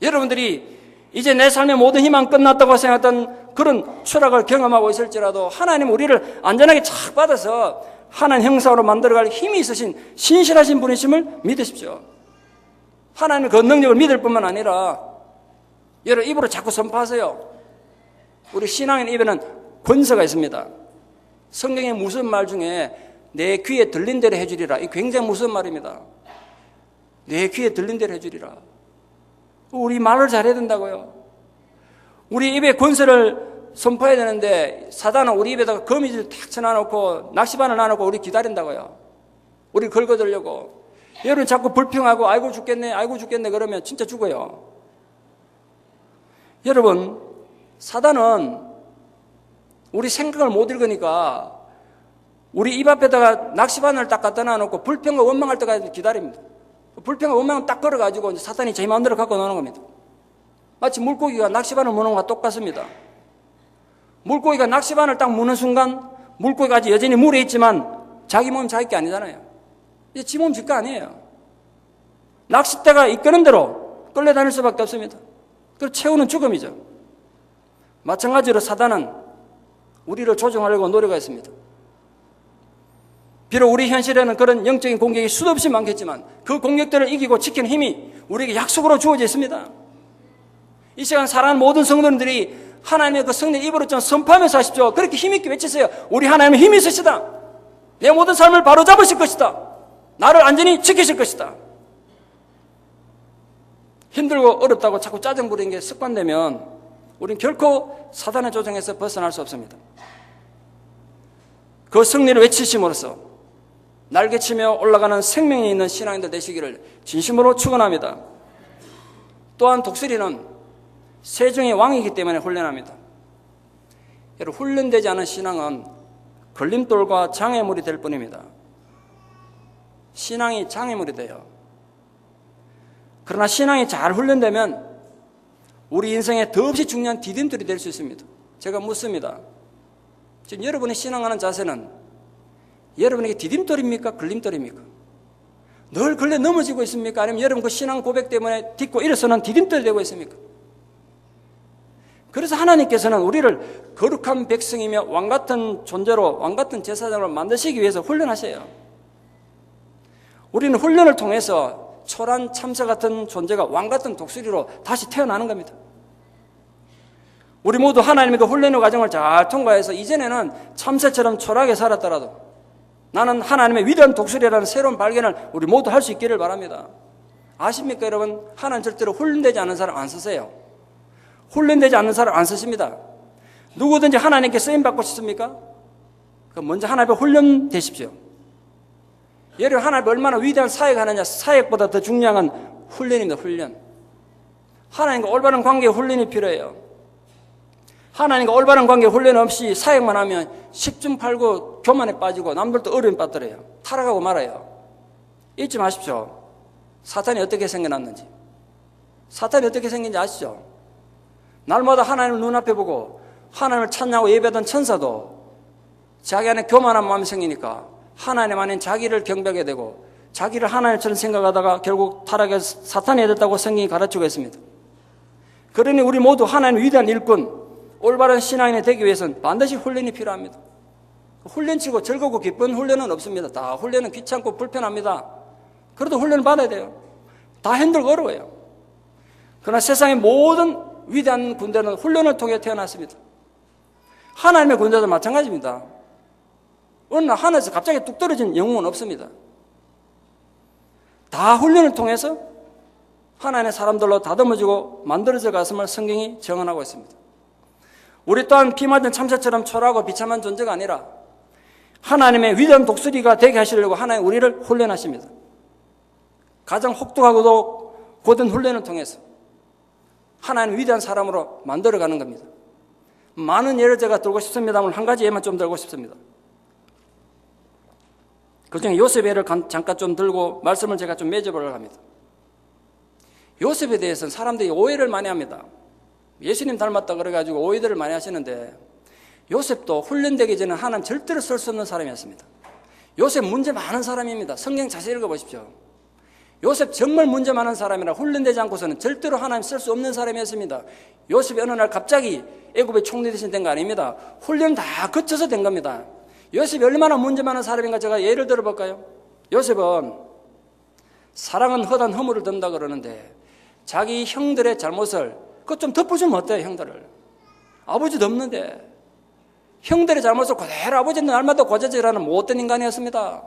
여러분들이 이제 내 삶의 모든 희망 끝났다고 생각했던 그런 추락을 경험하고 있을지라도 하나님 우리를 안전하게 착 받아서 하나님 형상으로 만들어갈 힘이 있으신 신실하신 분이심을 믿으십시오. 하나님 그 능력을 믿을 뿐만 아니라 여러분 입으로 자꾸 선포하세요. 우리 신앙인 입에는 권세가 있습니다. 성경의 무슨 말 중에 내 귀에 들린 대로 해주리라. 이 굉장히 무서운 말입니다. 내 귀에 들린 대로 해주리라. 우리 말을 잘해야 된다고요. 우리 입에 권세를 선포해야 되는데 사단은 우리 입에다가 거미줄 탁 쳐놔놓고 낚시바늘 놔놓고 우리 기다린다고요. 우리 긁어들려고. 여러분 자꾸 불평하고 아이고 죽겠네 그러면 진짜 죽어요. 여러분 사단은 우리 생각을 못 읽으니까 우리 입 앞에다가 낚시바늘을 딱 갖다 놔놓고 불평과 원망할 때까지 기다립니다. 불평과 원망을 딱 걸어가지고 이제 사탄이 제 마음대로 갖고 노는 겁니다. 마치 물고기가 낚시바늘 무는 것과 똑같습니다. 물고기가 낚시바늘 딱 무는 순간 물고기가 아직 여전히 물에 있지만 자기 몸이 자기 게 아니잖아요. 이제 지 몸 지 거 아니에요. 낚싯대가 이끄는 대로 끌려다닐 수밖에 없습니다. 그리고 최후는 죽음이죠. 마찬가지로 사단은 우리를 조종하려고 노력했습니다. 비록 우리 현실에는 그런 영적인 공격이 수도 없이 많겠지만 그 공격들을 이기고 지키는 힘이 우리에게 약속으로 주어져 있습니다. 이 시간 사랑하는 모든 성도님들이 하나님의 그 성령 입으로 좀 선포하면서 하십시오. 그렇게 힘있게 외치세요. 우리 하나님은 힘이 있으시다. 내 모든 삶을 바로잡으실 것이다. 나를 안전히 지키실 것이다. 힘들고 어렵다고 자꾸 짜증 부리는 게 습관되면 우린 결코 사단의 조종에서 벗어날 수 없습니다. 그 승리를 외치심으로써 날개치며 올라가는 생명이 있는 신앙인들 되시기를 진심으로 축원합니다. 또한 독수리는 세종의 왕이기 때문에 훈련합니다. 여러분 훈련되지 않은 신앙은 걸림돌과 장애물이 될 뿐입니다. 신앙이 장애물이 돼요. 그러나 신앙이 잘 훈련되면 우리 인생에 더없이 중요한 디딤돌이 될 수 있습니다. 제가 묻습니다. 지금 여러분이 신앙하는 자세는 여러분에게 디딤돌입니까? 걸림돌입니까? 늘 걸려 넘어지고 있습니까? 아니면 여러분 그 신앙 고백 때문에 딛고 일어서는 디딤돌이 되고 있습니까? 그래서 하나님께서는 우리를 거룩한 백성이며 왕같은 존재로, 왕같은 제사장으로 만드시기 위해서 훈련하세요. 우리는 훈련을 통해서 초란 참새 같은 존재가 왕같은 독수리로 다시 태어나는 겁니다. 우리 모두 하나님의 그 훈련의 과정을 잘 통과해서 이전에는 참새처럼 초라하게 살았더라도 나는 하나님의 위대한 독수리라는 새로운 발견을 우리 모두 할 수 있기를 바랍니다. 아십니까 여러분? 하나님 절대로 훈련되지 않은 사람 안 쓰세요. 훈련되지 않는 사람 안 쓰십니다. 누구든지 하나님께 쓰임받고 싶습니까? 먼저 하나님께 훈련되십시오. 여러분, 하나님이 얼마나 위대한 사역을 하느냐, 사역보다 더 중요한 건 훈련입니다. 훈련. 하나님과 올바른 관계에 훈련이 필요해요. 하나님과 올바른 관계 훈련 없이 사역만 하면 10중 8구 교만에 빠지고 남들도 어려움에 빠뜨려요. 타락하고 말아요. 잊지 마십시오. 사탄이 어떻게 생겨났는지. 사탄이 어떻게 생긴지 아시죠? 날마다 하나님을 눈앞에 보고 하나님을 찬양하고 예배하던 천사도 자기 안에 교만한 마음이 생기니까 하나님 안에 자기를 경배하게 되고 자기를 하나님처럼 생각하다가 결국 타락해서 사탄이 됐다고 성경이 가르치고 있습니다. 그러니 우리 모두 하나님 위대한 일꾼, 올바른 신앙인이 되기 위해서는 반드시 훈련이 필요합니다. 훈련치고 즐겁고 기쁜 훈련은 없습니다. 다 훈련은 귀찮고 불편합니다. 그래도 훈련을 받아야 돼요. 다 힘들고 어려워요. 그러나 세상의 모든 위대한 군대는 훈련을 통해 태어났습니다. 하나님의 군대도 마찬가지입니다. 어느 날 하늘에서 갑자기 뚝 떨어진 영웅은 없습니다. 다 훈련을 통해서 하나님의 사람들로 다듬어지고 만들어져 갔음을 성경이 정언하고 있습니다. 우리 또한 비 맞은 참새처럼 초라하고 비참한 존재가 아니라 하나님의 위대한 독수리가 되게 하시려고 하나님 우리를 훈련하십니다. 가장 혹독하고도 고된 훈련을 통해서 하나님 위대한 사람으로 만들어가는 겁니다. 많은 예를 제가 들고 싶습니다만 한 가지 예만 좀 들고 싶습니다. 그중에 요셉의 예를 잠깐 좀 들고 말씀을 제가 좀 맺어보려고 합니다. 요셉에 대해서는 사람들이 오해를 많이 합니다. 예수님 닮았다 그래가지고 오해들을 많이 하시는데 요셉도 훈련되기 전에 하나님 절대로 쓸 수 없는 사람이었습니다. 요셉 문제 많은 사람입니다. 성경 자세히 읽어보십시오. 요셉 정말 문제 많은 사람이라 훈련되지 않고서는 절대로 하나님 쓸 수 없는 사람이었습니다. 요셉이 어느 날 갑자기 애굽의 총리 대신 된 거 아닙니다. 훈련 다 거쳐서 된 겁니다. 요셉이 얼마나 문제 많은 사람인가 제가 예를 들어볼까요? 요셉은 사랑은 헛한 허물을 든다 그러는데 자기 형들의 잘못을 그것 좀 덮어주면 어때요? 형들을 아버지도 없는데 형들의 잘못을 그대로 아버지는 날마다 고자질하는 못된 인간이었습니다.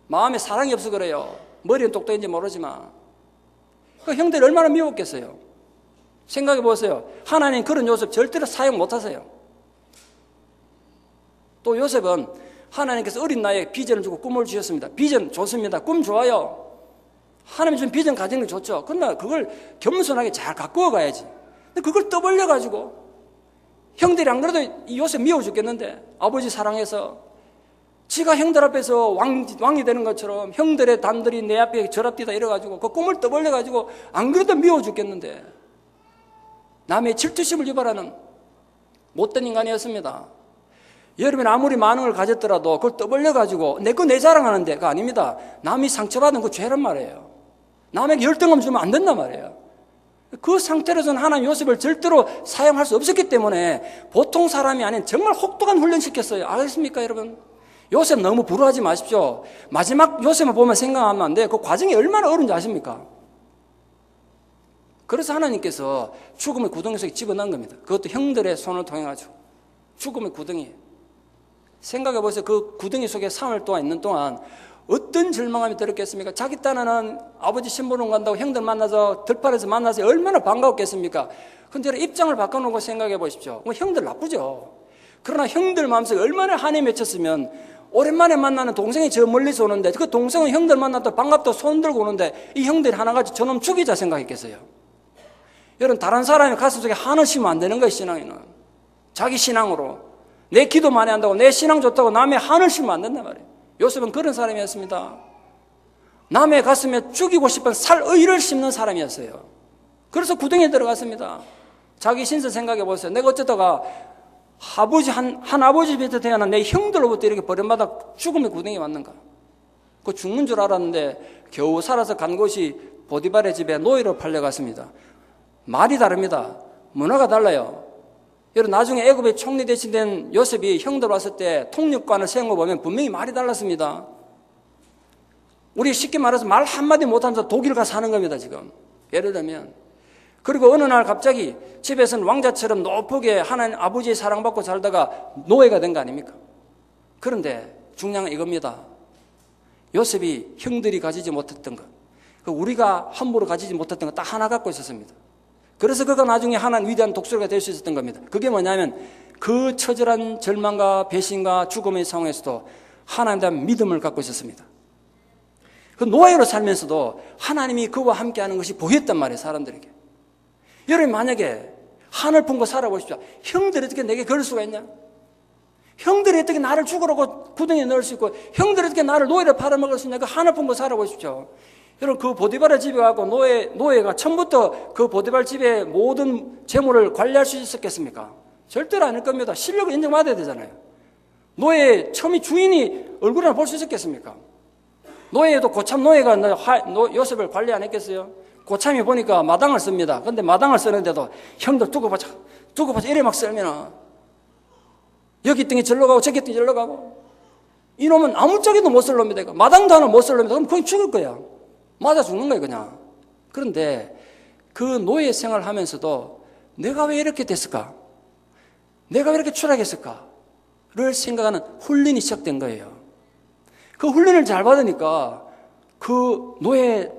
마음에 사랑이 없어 그래요. 머리는 똑똑한지 모르지만 그 형들이 얼마나 미웠겠어요. 생각해 보세요. 하나님 그런 요셉 절대로 사용 못하세요. 또 요셉은 하나님께서 어린 나이에 비전을 주고 꿈을 주셨습니다. 비전 좋습니다. 꿈 좋아요. 하나님 준 비전 가지는 게 좋죠. 그러나 그걸 겸손하게 잘 가꾸어 가야지. 근데 그걸 떠벌려가지고 형들이 안 그래도 이 요셉 미워 죽겠는데 아버지 사랑해서 지가 형들 앞에서 왕이 되는 것처럼 형들의 단들이 내 앞에 절합디다 이래가지고 그 꿈을 떠벌려가지고 안 그래도 미워 죽겠는데 남의 질투심을 유발하는 못된 인간이었습니다. 여러분 아무리 많은 걸 가졌더라도 그걸 떠벌려가지고 내 거 내 자랑하는데 그거 아닙니다. 남이 상처받은 거 죄란 말이에요. 남에게 열등감 주면 안 된단 말이에요. 그 상태로서는 하나님 요셉을 절대로 사용할 수 없었기 때문에 보통 사람이 아닌 정말 혹독한 훈련시켰어요. 알겠습니까 여러분? 요셉 너무 부러워하지 마십시오. 마지막 요셉을 보면 생각하면 안 돼요. 그 과정이 얼마나 어려운지 아십니까? 그래서 하나님께서 죽음의 구덩이 속에 집어넣은 겁니다. 그것도 형들의 손을 통해 가지고 죽음의 구덩이. 생각해 보세요. 그 구덩이 속에 3일 동안 있는 동안 어떤 절망감이 들었겠습니까? 자기 딴에는 아버지 심부름 간다고 형들 만나서 들판에서 만나서 얼마나 반가웠겠습니까? 근데 입장을 바꿔놓고 생각해 보십시오. 뭐 형들 나쁘죠. 그러나 형들 마음속에 얼마나 한이 맺혔으면 오랜만에 만나는 동생이 저 멀리서 오는데 그 동생은 형들 만났다 반갑다 손 들고 오는데 이 형들이 하나같이 저놈 죽이자 생각했겠어요. 여러분 다른 사람이 가슴속에 한을 심으면 안 되는 거예요. 신앙에는 자기 신앙으로 내 기도 많이 한다고 내 신앙 좋다고 남의 한을 심으면 안 된단 말이에요. 요셉은 그런 사람이었습니다. 남의 가슴에 죽이고 싶은 살의를 심는 사람이었어요. 그래서 구덩이에 들어갔습니다. 자기 신세 생각해 보세요. 내가 어쩌다가 한 아버지 밑에 태어난 내 형들로부터 이렇게 버림받아 죽음의 구덩이에 왔는가. 그 죽는 줄 알았는데 겨우 살아서 간 곳이 보디발의 집에 노예로 팔려갔습니다. 말이 다릅니다. 문화가 달라요. 여러분 나중에 애굽의 총리 대신 된 요셉이 형들 왔을 때 통역관을 세운 거 보면 분명히 말이 달랐습니다. 우리 쉽게 말해서 말 한마디 못하면서 독일 가서 사는 겁니다 지금. 예를 들면 그리고 어느 날 갑자기 집에서는 왕자처럼 높게 하나님 아버지의 사랑받고 살다가 노예가 된 거 아닙니까? 그런데 중요한 건 이겁니다. 요셉이 형들이 가지지 못했던 것, 우리가 함부로 가지지 못했던 것 딱 하나 갖고 있었습니다. 그래서 그가 나중에 하나님 위대한 독수리가 될 수 있었던 겁니다. 그게 뭐냐면 그 처절한 절망과 배신과 죽음의 상황에서도 하나님에 대한 믿음을 갖고 있었습니다. 그 노예로 살면서도 하나님이 그와 함께하는 것이 보였단 말이에요, 사람들에게. 여러분 만약에 하늘 품고 살아보십시오. 형들이 어떻게 내게 그럴 수가 있냐? 형들이 어떻게 나를 죽으라고 구덩이에 넣을 수 있고, 형들이 어떻게 나를 노예로 팔아먹을 수 있냐? 그 하늘 품고 살아보십시오. 여러분 그 보디발의 집에 가고 노예가 처음부터 그 보디발 집의 모든 재물을 관리할 수 있었겠습니까? 절대로 아닐 겁니다. 실력을 인정받아야 되잖아요. 노예 처음에 주인이 얼굴을 볼 수 있었겠습니까? 노예도 고참 노예가 요셉을 관리 안 했겠어요? 고참이 보니까 마당을 씁니다. 근데 마당을 쓰는데도 형들 두고 보자 이래 막 썰면 여기 땡이 절로 가고 저기 땡이 절로 가고, 이놈은 아무짝에도 못 쓸 놈이다. 마당도 하나 못 쓸 놈이다. 그럼 거의 죽을 거야. 맞아 죽는 거예요 그냥. 그런데 그 노예 생활을 하면서도 내가 왜 이렇게 됐을까? 내가 왜 이렇게 추락했을까?를 생각하는 훈련이 시작된 거예요. 그 훈련을 잘 받으니까 그 노예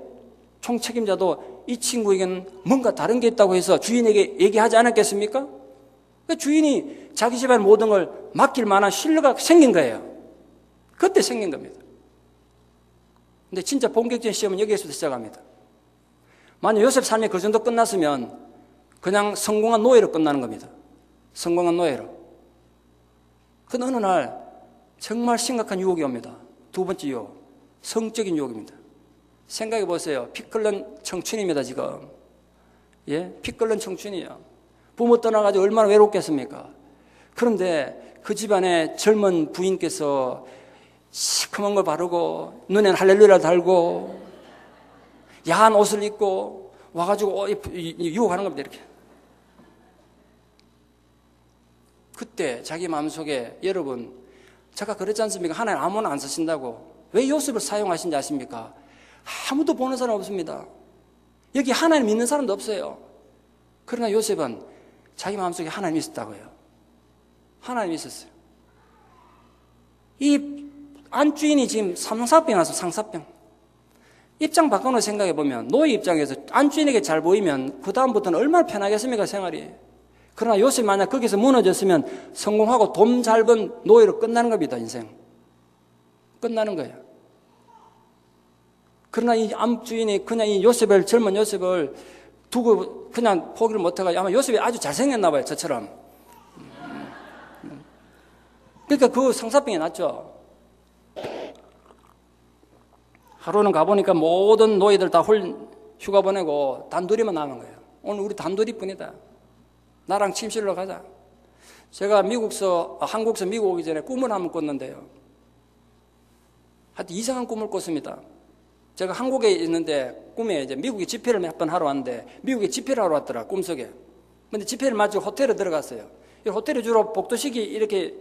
총책임자도 이 친구에게는 뭔가 다른 게 있다고 해서 주인에게 얘기하지 않았겠습니까? 그 주인이 자기 집안 모든 걸 맡길 만한 신뢰가 생긴 거예요. 그때 생긴 겁니다. 근데 진짜 본격적인 시험은 여기에서 시작합니다. 만약 요셉 삶이 그 정도 끝났으면 그냥 성공한 노예로 끝나는 겁니다. 성공한 노예로. 근데 어느 날 정말 심각한 유혹이 옵니다. 두 번째 유혹, 성적인 유혹입니다. 생각해 보세요. 피 끓는 청춘입니다 지금. 예, 피 끓는 청춘이에요. 부모 떠나가지고 얼마나 외롭겠습니까? 그런데 그 집안에 젊은 부인께서 시커먼 걸 바르고 눈에는 할렐루야를 달고 야한 옷을 입고 와가지고 유혹하는 겁니다. 이렇게. 그때 자기 마음속에, 여러분 제가 그랬지 않습니까? 하나님 아무나 안 쓰신다고. 왜 요셉을 사용하신지 아십니까? 아무도 보는 사람 없습니다. 여기 하나님 믿는 사람도 없어요. 그러나 요셉은 자기 마음속에 하나님이 있었다고요. 하나님이 있었어요. 이 안주인이 지금 상사병 와서 상사병. 입장 바꿔놓고 생각해 보면 노예 입장에서 안주인에게 잘 보이면 그 다음부터는 얼마나 편하겠습니까 생활이. 그러나 요셉이 만약 거기서 무너졌으면 성공하고 돈 잘 번 노예로 끝나는 겁니다. 인생 끝나는 거예요. 그러나 이 안주인이 그냥 이 요셉을, 젊은 요셉을 두고 그냥 포기를 못해가지고 아마 요셉이 아주 잘생겼나 봐요. 저처럼. 그러니까 그 상사병이 났죠. 하루는 가보니까 모든 노예들 다 휴가 보내고 단둘이만 남은 거예요. 오늘 우리 단둘이뿐이다. 나랑 침실로 가자. 제가 한국에서 미국 오기 전에 꿈을 한번 꿨는데요. 하여튼 이상한 꿈을 꿨습니다. 제가 한국에 있는데 꿈에 이제 미국에 집회를 몇 번 하러 왔는데 미국에 집회를 하러 왔더라, 꿈속에. 근데 집회를 마치고 호텔에 들어갔어요. 이 호텔이 주로 복도식이 이렇게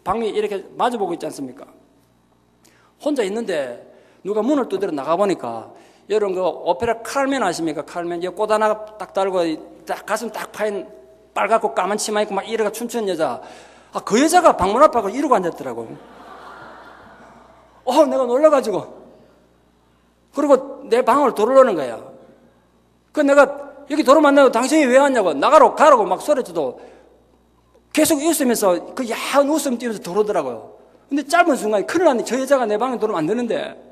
방이 이렇게 마주보고 있지 않습니까? 혼자 있는데 누가 문을 두드려 나가보니까, 여러분 그 오페라 카르멘 아십니까? 카르멘. 이 꽃 하나 딱 달고 딱 가슴 딱 파인 빨갛고 까만 치마 입고 막 이래가 춤추는 여자. 그 여자가 방문 앞에 가서 이러고 앉았더라고. 내가 놀라가지고. 그리고 내 방을 들어오는 거야. 그 내가 여기 도로 만나고 당신이 왜 왔냐고, 가라고 막 소리쳐도 계속 웃으면서 그 야한 웃음 띄면서 들어오더라고요. 근데 짧은 순간에 큰일 났네. 저 여자가 내 방에 들어오면 안 되는데.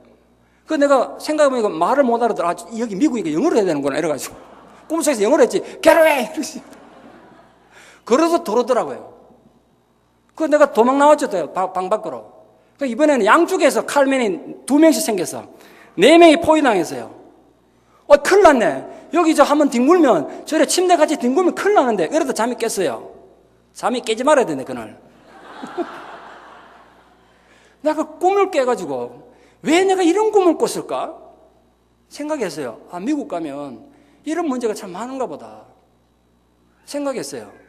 그 내가 생각해보니까 말을 못 알아들어. 여기 미국이니까 영어로 해야 되는구나 이래가지고 꿈속에서 영어로 했지. Get away! 그래서 들어오더라고요. 그 내가 도망 나왔죠. 방 밖으로. 그 이번에는 양쪽에서 칼맨이 2명씩 생겼어. 4명이 포위당했어요. 큰일 났네. 여기 한번 뒹굴면, 저래 침대 같이 뒹굴면 큰일 나는데, 그래도 잠이 깼어요. 잠이 깨지 말아야 되네, 그날. 내가 꿈을 깨가지고, 왜 내가 이런 꿈을 꿨을까? 생각했어요. 미국 가면 이런 문제가 참 많은가 보다. 생각했어요.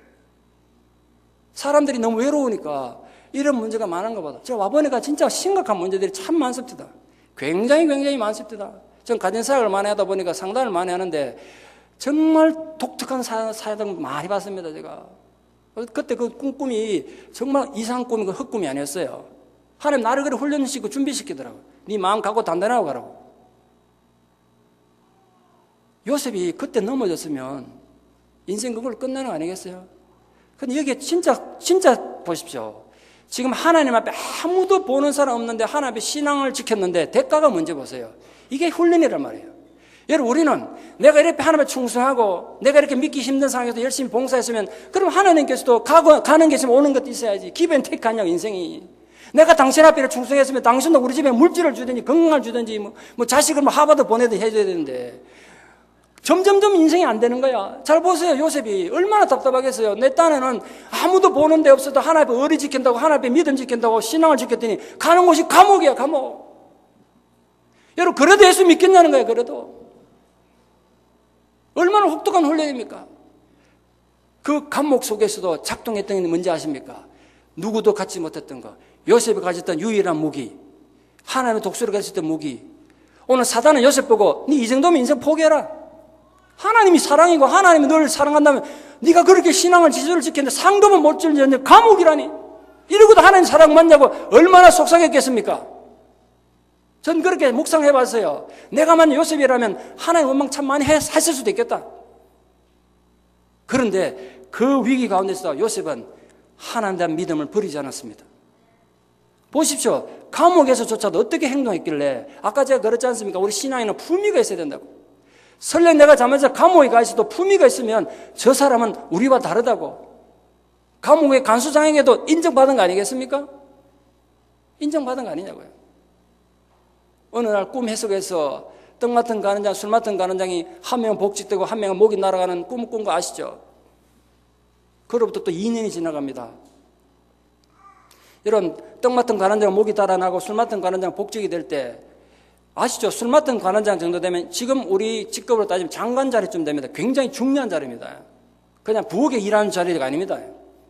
사람들이 너무 외로우니까 이런 문제가 많은가 보다. 제가 와보니까 진짜 심각한 문제들이 참 많습니다. 굉장히 많습니다. 전 가정사역을 많이 하다 보니까 상담을 많이 하는데 정말 독특한 사연을 많이 봤습니다, 제가. 그때 그 꿈이 정말 이상한 꿈이 헛꿈이 아니었어요. 하나님 나를 그래 훈련시키고 준비시키더라고요. 네 마음 갖고 단단하고 가라고. 요셉이 그때 넘어졌으면 인생 그걸 끝나는 거 아니겠어요? 근데 여기에 진짜 보십시오. 지금 하나님 앞에 아무도 보는 사람 없는데 하나님 앞에 신앙을 지켰는데 대가가 뭔지 보세요. 이게 훈련이란 말이에요. 여러분, 우리는 내가 이렇게 하나님에 충성하고 내가 이렇게 믿기 힘든 상황에서 열심히 봉사했으면 그럼 하나님께서도 가는 게 있으면 오는 것도 있어야지. 기브앤테이크 아니냐고, 인생이. 내가 당신 앞에 충성했으면 당신도 우리 집에 물질을 주든지 건강을 주든지 뭐 자식을 뭐 하버드 보내든 해줘야 되는데 점점점 인생이 안 되는 거야. 잘 보세요. 요셉이 얼마나 답답하겠어요. 내 딴에는 아무도 보는 데 없어도 하나님 앞에 의리 지킨다고, 하나님 앞에 믿음 지킨다고 신앙을 지켰더니 가는 곳이 감옥이야, 감옥. 여러분, 그래도 예수 믿겠냐는 거예요. 그래도 얼마나 혹독한 훈련입니까? 그 감옥 속에서도 작동했던 게 뭔지 아십니까? 누구도 갖지 못했던 거. 요셉이 가졌던 유일한 무기, 하나님의 독수리가 가졌던 무기. 오늘 사단은 요셉 보고 네 이 정도면 인생 포기해라. 하나님이 사랑이고 하나님이 너를 사랑한다면 네가 그렇게 신앙을 지조를 지켰는데 상도만 못 지는데 감옥이라니. 이러고도 하나님 사랑 맞냐고 얼마나 속상했겠습니까? 전 그렇게 묵상해봤어요. 내가 만약 요셉이라면 하나님 원망 참 많이 했을 수도 있겠다. 그런데 그 위기 가운데서 요셉은 하나님에 대한 믿음을 버리지 않았습니다. 보십시오. 감옥에서조차도 어떻게 행동했길래, 아까 제가 그랬지 않습니까? 우리 신앙에는 품위가 있어야 된다고. 설령 내가 잘못해서 감옥에 가 있어도 품위가 있으면 저 사람은 우리와 다르다고. 감옥의 간수장에게도 인정받은 거 아니겠습니까? 인정받은 거 아니냐고요. 어느 날 꿈 해석에서 떡 맡은 가는 장, 술 맡은 가는 장이 한 명은 복직되고 한 명은 목이 날아가는 꿈을 꾼 거 아시죠? 그로부터 또 2년이 지나갑니다. 이런 떡 맡은 관원장 목이 달아나고 술 맡은 관원장 복직이 될 때 아시죠? 술 맡은 관원장 정도 되면 지금 우리 직급으로 따지면 장관 자리쯤 됩니다. 굉장히 중요한 자리입니다. 그냥 부엌에 일하는 자리가 아닙니다.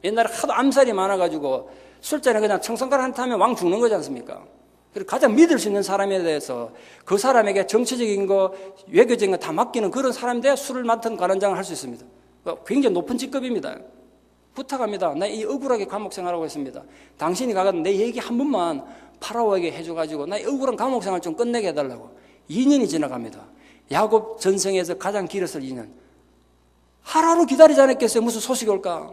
옛날에 하도 암살이 많아가지고 술자리에 그냥 청성가를 한타 하면 왕 죽는 거지 않습니까? 그리고 가장 믿을 수 있는 사람에 대해서 그 사람에게 정치적인 거, 외교적인 거 다 맡기는 그런 사람에 대해 술을 맡은 관원장을 할 수 있습니다. 굉장히 높은 직급입니다. 부탁합니다. 나 이 억울하게 감옥 생활하고 있습니다. 당신이 가가지고 내 얘기 한 번만 파라오에게 해줘가지고 나 이 억울한 감옥 생활 좀 끝내게 해달라고. 2년이 지나갑니다. 야곱 전생에서 가장 길었을 2년. 하루하루 기다리지 않았겠어요? 무슨 소식이 올까?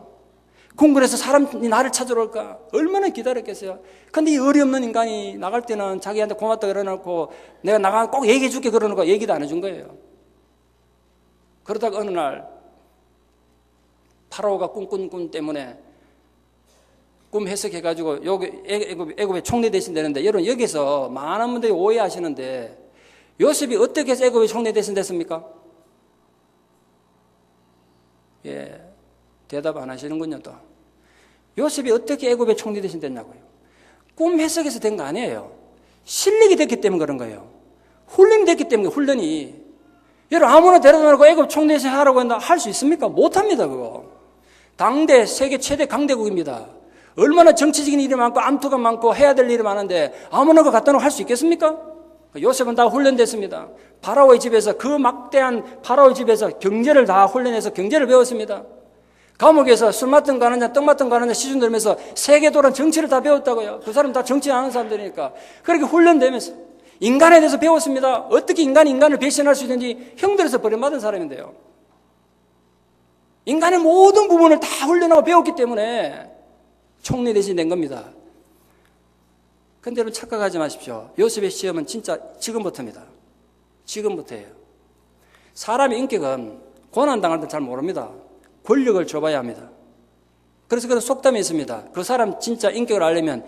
궁궐에서 사람이 나를 찾으러 올까? 얼마나 기다렸겠어요? 근데 이 의리 없는 인간이 나갈 때는 자기한테 고맙다 그러놓고 내가 나가면 꼭 얘기해 줄게 그러놓고 얘기도 안 해준 거예요. 그러다가 어느 날 파라오가 꿈꾼 꿈 때문에 꿈 해석해가지고 애굽에 총리 대신되는데, 여러분 여기서 많은 분들이 오해하시는데 요셉이 어떻게 해서 애굽에 총리 대신됐습니까? 예, 대답 안 하시는군요. 또 요셉이 어떻게 애굽에 총리 대신됐냐고요. 꿈 해석에서 된 거 아니에요. 실력이 됐기 때문에 그런 거예요. 훈련이 됐기 때문에. 훈련이. 여러분 아무나 데려다 놓고 애굽 총리 대신 하라고 한다 할 수 있습니까? 못합니다. 그거 당대 세계 최대 강대국입니다. 얼마나 정치적인 일이 많고 암투가 많고 해야 될 일이 많은데 아무나 그거 갖다 놓고 할 수 있겠습니까? 요셉은 다 훈련됐습니다. 파라오의 집에서, 그 막대한 파라오의 집에서 경제를 다 훈련해서 경제를 배웠습니다. 감옥에서 술 맡은 거 하느냐 떡 맡은 거 하느냐 시중 들면서 세계 도란 정치를 다 배웠다고요. 그 사람 다 정치 아는 사람들이니까. 그렇게 훈련되면서 인간에 대해서 배웠습니다. 어떻게 인간이 인간을 배신할 수 있는지 형들에서 버림받은 사람인데요. 인간의 모든 부분을 다 훈련하고 배웠기 때문에 총리 대신 된 겁니다. 근데 여러분 착각하지 마십시오. 요셉의 시험은 진짜 지금부터입니다. 지금부터예요. 사람의 인격은 고난당할 때 잘 모릅니다. 권력을 줘봐야 합니다. 그래서 그런 속담이 있습니다. 그 사람 진짜 인격을 알려면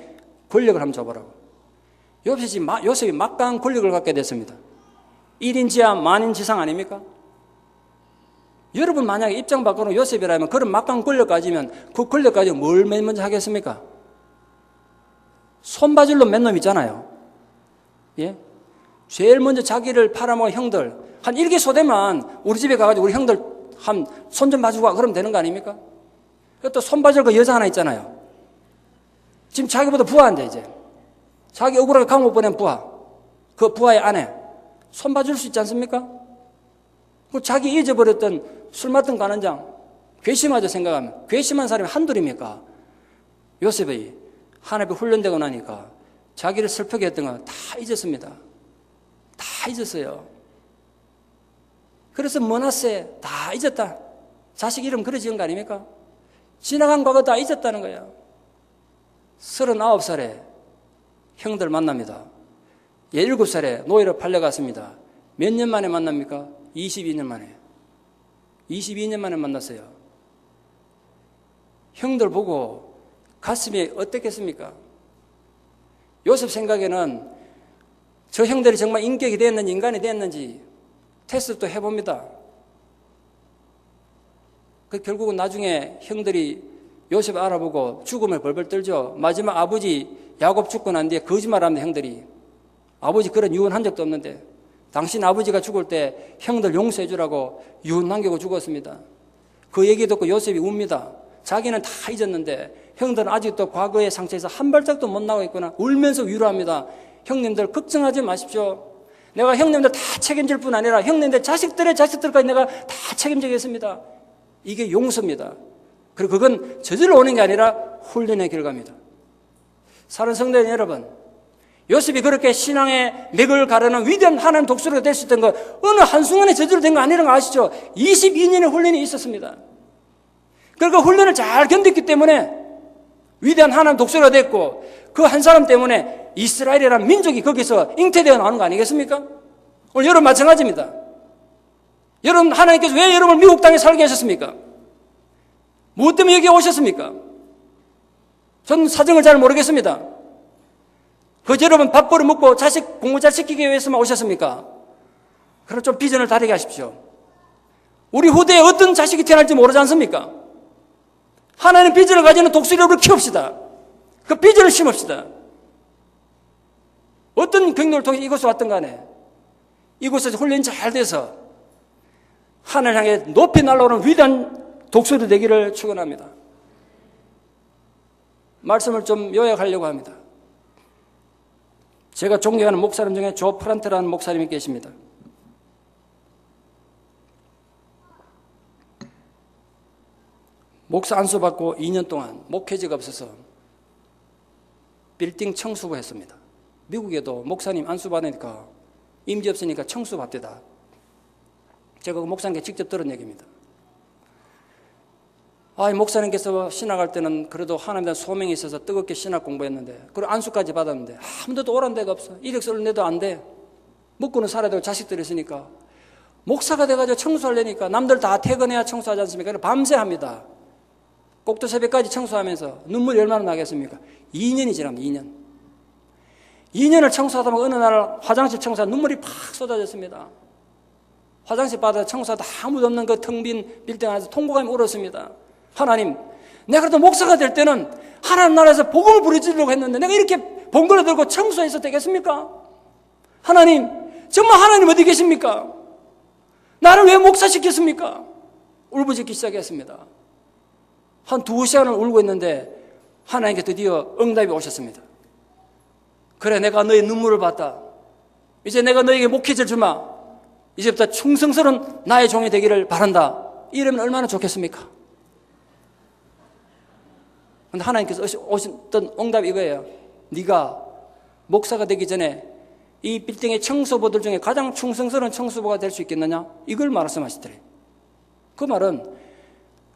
권력을 한번 줘보라고. 요셉이 막강한 권력을 갖게 됐습니다. 1인 지하 만인 지상 아닙니까? 여러분 만약에 입장 바꾸는 요셉이라면 그런 막강한 권력 가지면 그 권력 가지고 뭘 맨 먼저 하겠습니까? 손바질로 맨 놈 있잖아요. 예? 제일 먼저 자기를 팔아먹은 형들 한 일개소대만 우리 집에 가가지고 우리 형들 한 손 좀 봐주고 와. 그러면 되는 거 아닙니까? 또 손바질 그 여자 하나 있잖아요. 지금 자기보다 부하인데 이제 자기 억울하게 감옥 보낸 부하, 그 부하의 아내 손 봐줄 수 있지 않습니까? 자기 잊어버렸던 술 맡은 관원장 괘씸하죠. 생각하면 괘씸한 사람이 한둘입니까? 요셉이 하나님께 훈련되고 나니까 자기를 슬프게 했던 거 다 잊었습니다. 다 잊었어요. 그래서 머나세 다 잊었다. 자식 이름 그래 지은 거 아닙니까? 지나간 과거 다 잊었다는 거야. 39살에 형들 만납니다. 17살에 노예로 팔려갔습니다. 몇 년 만에 만납니까? 22년 만에. 22년 만에 만났어요. 형들 보고 가슴이 어떻겠습니까? 요셉 생각에는 저 형들이 정말 인격이 됐는지 인간이 됐는지 테스트도 해봅니다. 결국은 나중에 형들이 요셉 알아보고 죽음을 벌벌 떨죠. 마지막 아버지 야곱 죽고 난 뒤에 거짓말합니다. 형들이. 아버지 그런 유언한 적도 없는데 당신 아버지가 죽을 때 형들 용서해 주라고 유언 남기고 죽었습니다. 그 얘기 듣고 요셉이 웁니다. 자기는 다 잊었는데 형들은 아직도 과거의 상처에서 한 발짝도 못 나오고 있구나. 울면서 위로합니다. 형님들 걱정하지 마십시오. 내가 형님들 다 책임질 뿐 아니라 형님들 자식들의 자식들까지 내가 다 책임지겠습니다. 이게 용서입니다. 그리고 그건 저절로 오는 게 아니라 훈련의 결과입니다. 사랑하는 성도 여러분, 요셉이 그렇게 신앙의 맥을 가르는 위대한 하나님 독수리가 될 수 있던 거 어느 한순간에 저절로 된 거 아니라는 거 아시죠? 22년의 훈련이 있었습니다. 그러니까 훈련을 잘 견뎠기 때문에 위대한 하나님 독수리가 됐고 그 한 사람 때문에 이스라엘이라는 민족이 거기서 잉태되어 나오는 거 아니겠습니까? 오늘 여러분 마찬가지입니다. 여러분 하나님께서 왜 여러분을 미국 땅에 살게 하셨습니까? 무엇 때문에 여기 오셨습니까? 저는 사정을 잘 모르겠습니다. 여러분 밥벌이 먹고 자식 공부 잘 시키기 위해서만 오셨습니까? 그럼 좀 비전을 다르게 하십시오. 우리 후대에 어떤 자식이 태어날지 모르지 않습니까? 하나님 비전을 가지는 독수리를 키웁시다. 그 비전을 심읍시다. 어떤 경로를 통해 이곳에 왔든 간에 이곳에서 훈련이 잘 돼서 하늘 향해 높이 날아오는 위대한 독수리 되기를 축원합니다. 말씀을 좀 요약하려고 합니다. 제가 존경하는 목사님 중에 조 프란트라는 목사님이 계십니다. 목사 안수 받고 2년 동안 목회지가 없어서 빌딩 청수부 했습니다. 미국에도 목사님 안수 받으니까 임지 없으니까 청수 받대다. 제가 그 목사님께 직접 들은 얘기입니다. 목사님께서 신학할 때는 그래도 하나님에 대한 소명이 있어서 뜨겁게 신학 공부했는데 그리고 안수까지 받았는데 아무데도 오란 데가 없어. 이력서를 내도 안 돼. 먹고는 살아야 되고 자식들이 있으니까 목사가 돼가지고 청소하려니까 남들 다 퇴근해야 청소하지 않습니까? 그래서 밤새 합니다. 꼭두 새벽까지 청소하면서 눈물이 얼마나 나겠습니까? 2년이 지납니다. 2년을 청소하다 보면 어느 날 화장실 청소하다 눈물이 팍 쏟아졌습니다. 화장실 바닥에 청소하다 아무도 없는 그 텅 빈 빌딩 안에서 통곡함이 울었습니다. 하나님, 내가 그래도 목사가 될 때는 하나님 나라에서 복음을 부르짖으려고 했는데 내가 이렇게 번거로 들고 청소해서 되겠습니까? 하나님, 정말 하나님 어디 계십니까? 나를 왜 목사시켰습니까? 울부짖기 시작했습니다. 한 2시간을 울고 있는데 하나님께 드디어 응답이 오셨습니다. 그래, 내가 너의 눈물을 봤다. 이제 내가 너에게 목회를 주마. 이제부터 충성스러운 나의 종이 되기를 바란다. 이러면 얼마나 좋겠습니까? 그런데 하나님께서 오셨던 응답이 이거예요. 네가 목사가 되기 전에 이 빌딩의 청소부들 중에 가장 충성스러운 청소부가 될 수 있겠느냐? 이걸 말씀하시더래. 그 말은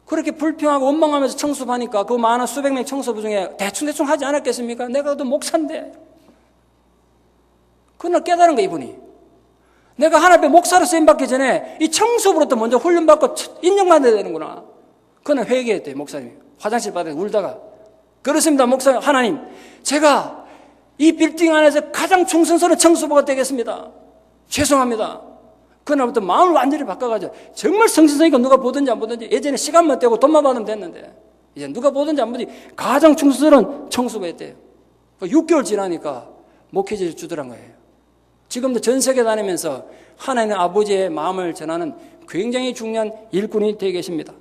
그렇게 불평하고 원망하면서 청소하니까 그 많은 수백 명의 청소부 중에 대충 하지 않았겠습니까? 내가 또 목사인데. 그날 깨달은 거야, 이분이. 내가 하나님 앞에 목사로 쓰임받기 전에 이 청소부로부터 먼저 훈련받고 인정받아야 되는구나. 그날 회개했대요, 목사님이. 화장실 바닥에 울다가. 그렇습니다, 목사님. 하나님, 제가 이 빌딩 안에서 가장 충성스러운 청소부가 되겠습니다. 죄송합니다. 그날부터 마음을 완전히 바꿔가지고 정말 성실성이니까 누가 보든지 안 보든지 예전에 시간만 떼고 돈만 받으면 됐는데 이제 누가 보든지 안 보든지 가장 충성스러운 청소부였대요. 6개월 지나니까 목회지를 주더란 거예요. 지금도 전 세계 다니면서 하나님 아버지의 마음을 전하는 굉장히 중요한 일꾼이 되어 계십니다.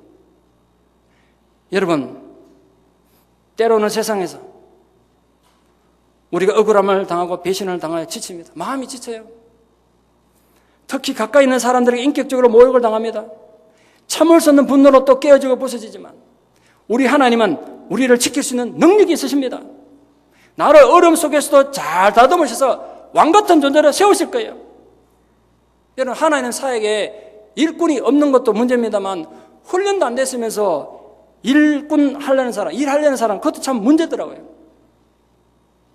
여러분, 때로는 세상에서 우리가 억울함을 당하고 배신을 당하여 지칩니다. 마음이 지쳐요. 특히 가까이 있는 사람들에게 인격적으로 모욕을 당합니다. 참을 수 없는 분노로 또 깨어지고 부서지지만 우리 하나님은 우리를 지킬 수 있는 능력이 있으십니다. 나를 어려움 속에서도 잘 다듬으셔서 왕같은 존재로 세우실 거예요. 여러분, 하나님 사역에 일꾼이 없는 것도 문제입니다만 훈련도 안 됐으면서 일꾼 하려는 사람, 일하려는 사람, 그것도 참 문제더라고요.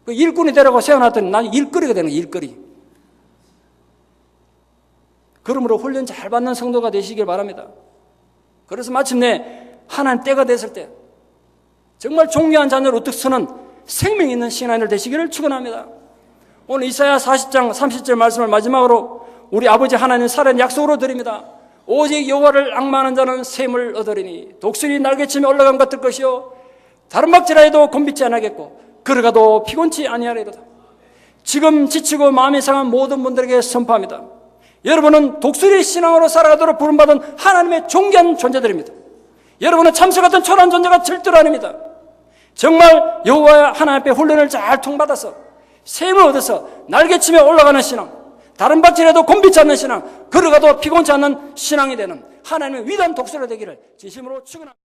그 일꾼이 되라고 세워놨더니 나는 일거리가 되는 거예요, 일거리. 그러므로 훈련 잘 받는 성도가 되시길 바랍니다. 그래서 마침내 하나님 때가 됐을 때 정말 존귀한 자녀로 우뚝 서는 생명 있는 신앙인들 되시기를 축원합니다. 오늘 이사야 40장 30절 말씀을 마지막으로 우리 아버지 하나님 살아있는 약속으로 드립니다. 오직 여호와를 앙망하는 자는 샘을 얻으리니 독수리 날개치며 올라간 것 들 것이요 다른 박질하여도 곤비지 아니하겠고 걸어가도 피곤치 아니하리로다. 지금 지치고 마음이 상한 모든 분들에게 선포합니다. 여러분은 독수리 신앙으로 살아가도록 부름받은 하나님의 존귀한 존재들입니다. 여러분은 참새 같은 초라한 존재가 절대로 아닙니다. 정말 여호와 하나님 앞에 훈련을 잘 통받아서 샘을 얻어서 날개치며 올라가는 신앙, 다른 박질에도 곤비지 않는 신앙, 걸어가도 피곤치 않는 신앙이 되는 하나님의 위대한 독수리가 되기를 진심으로 축원합니다.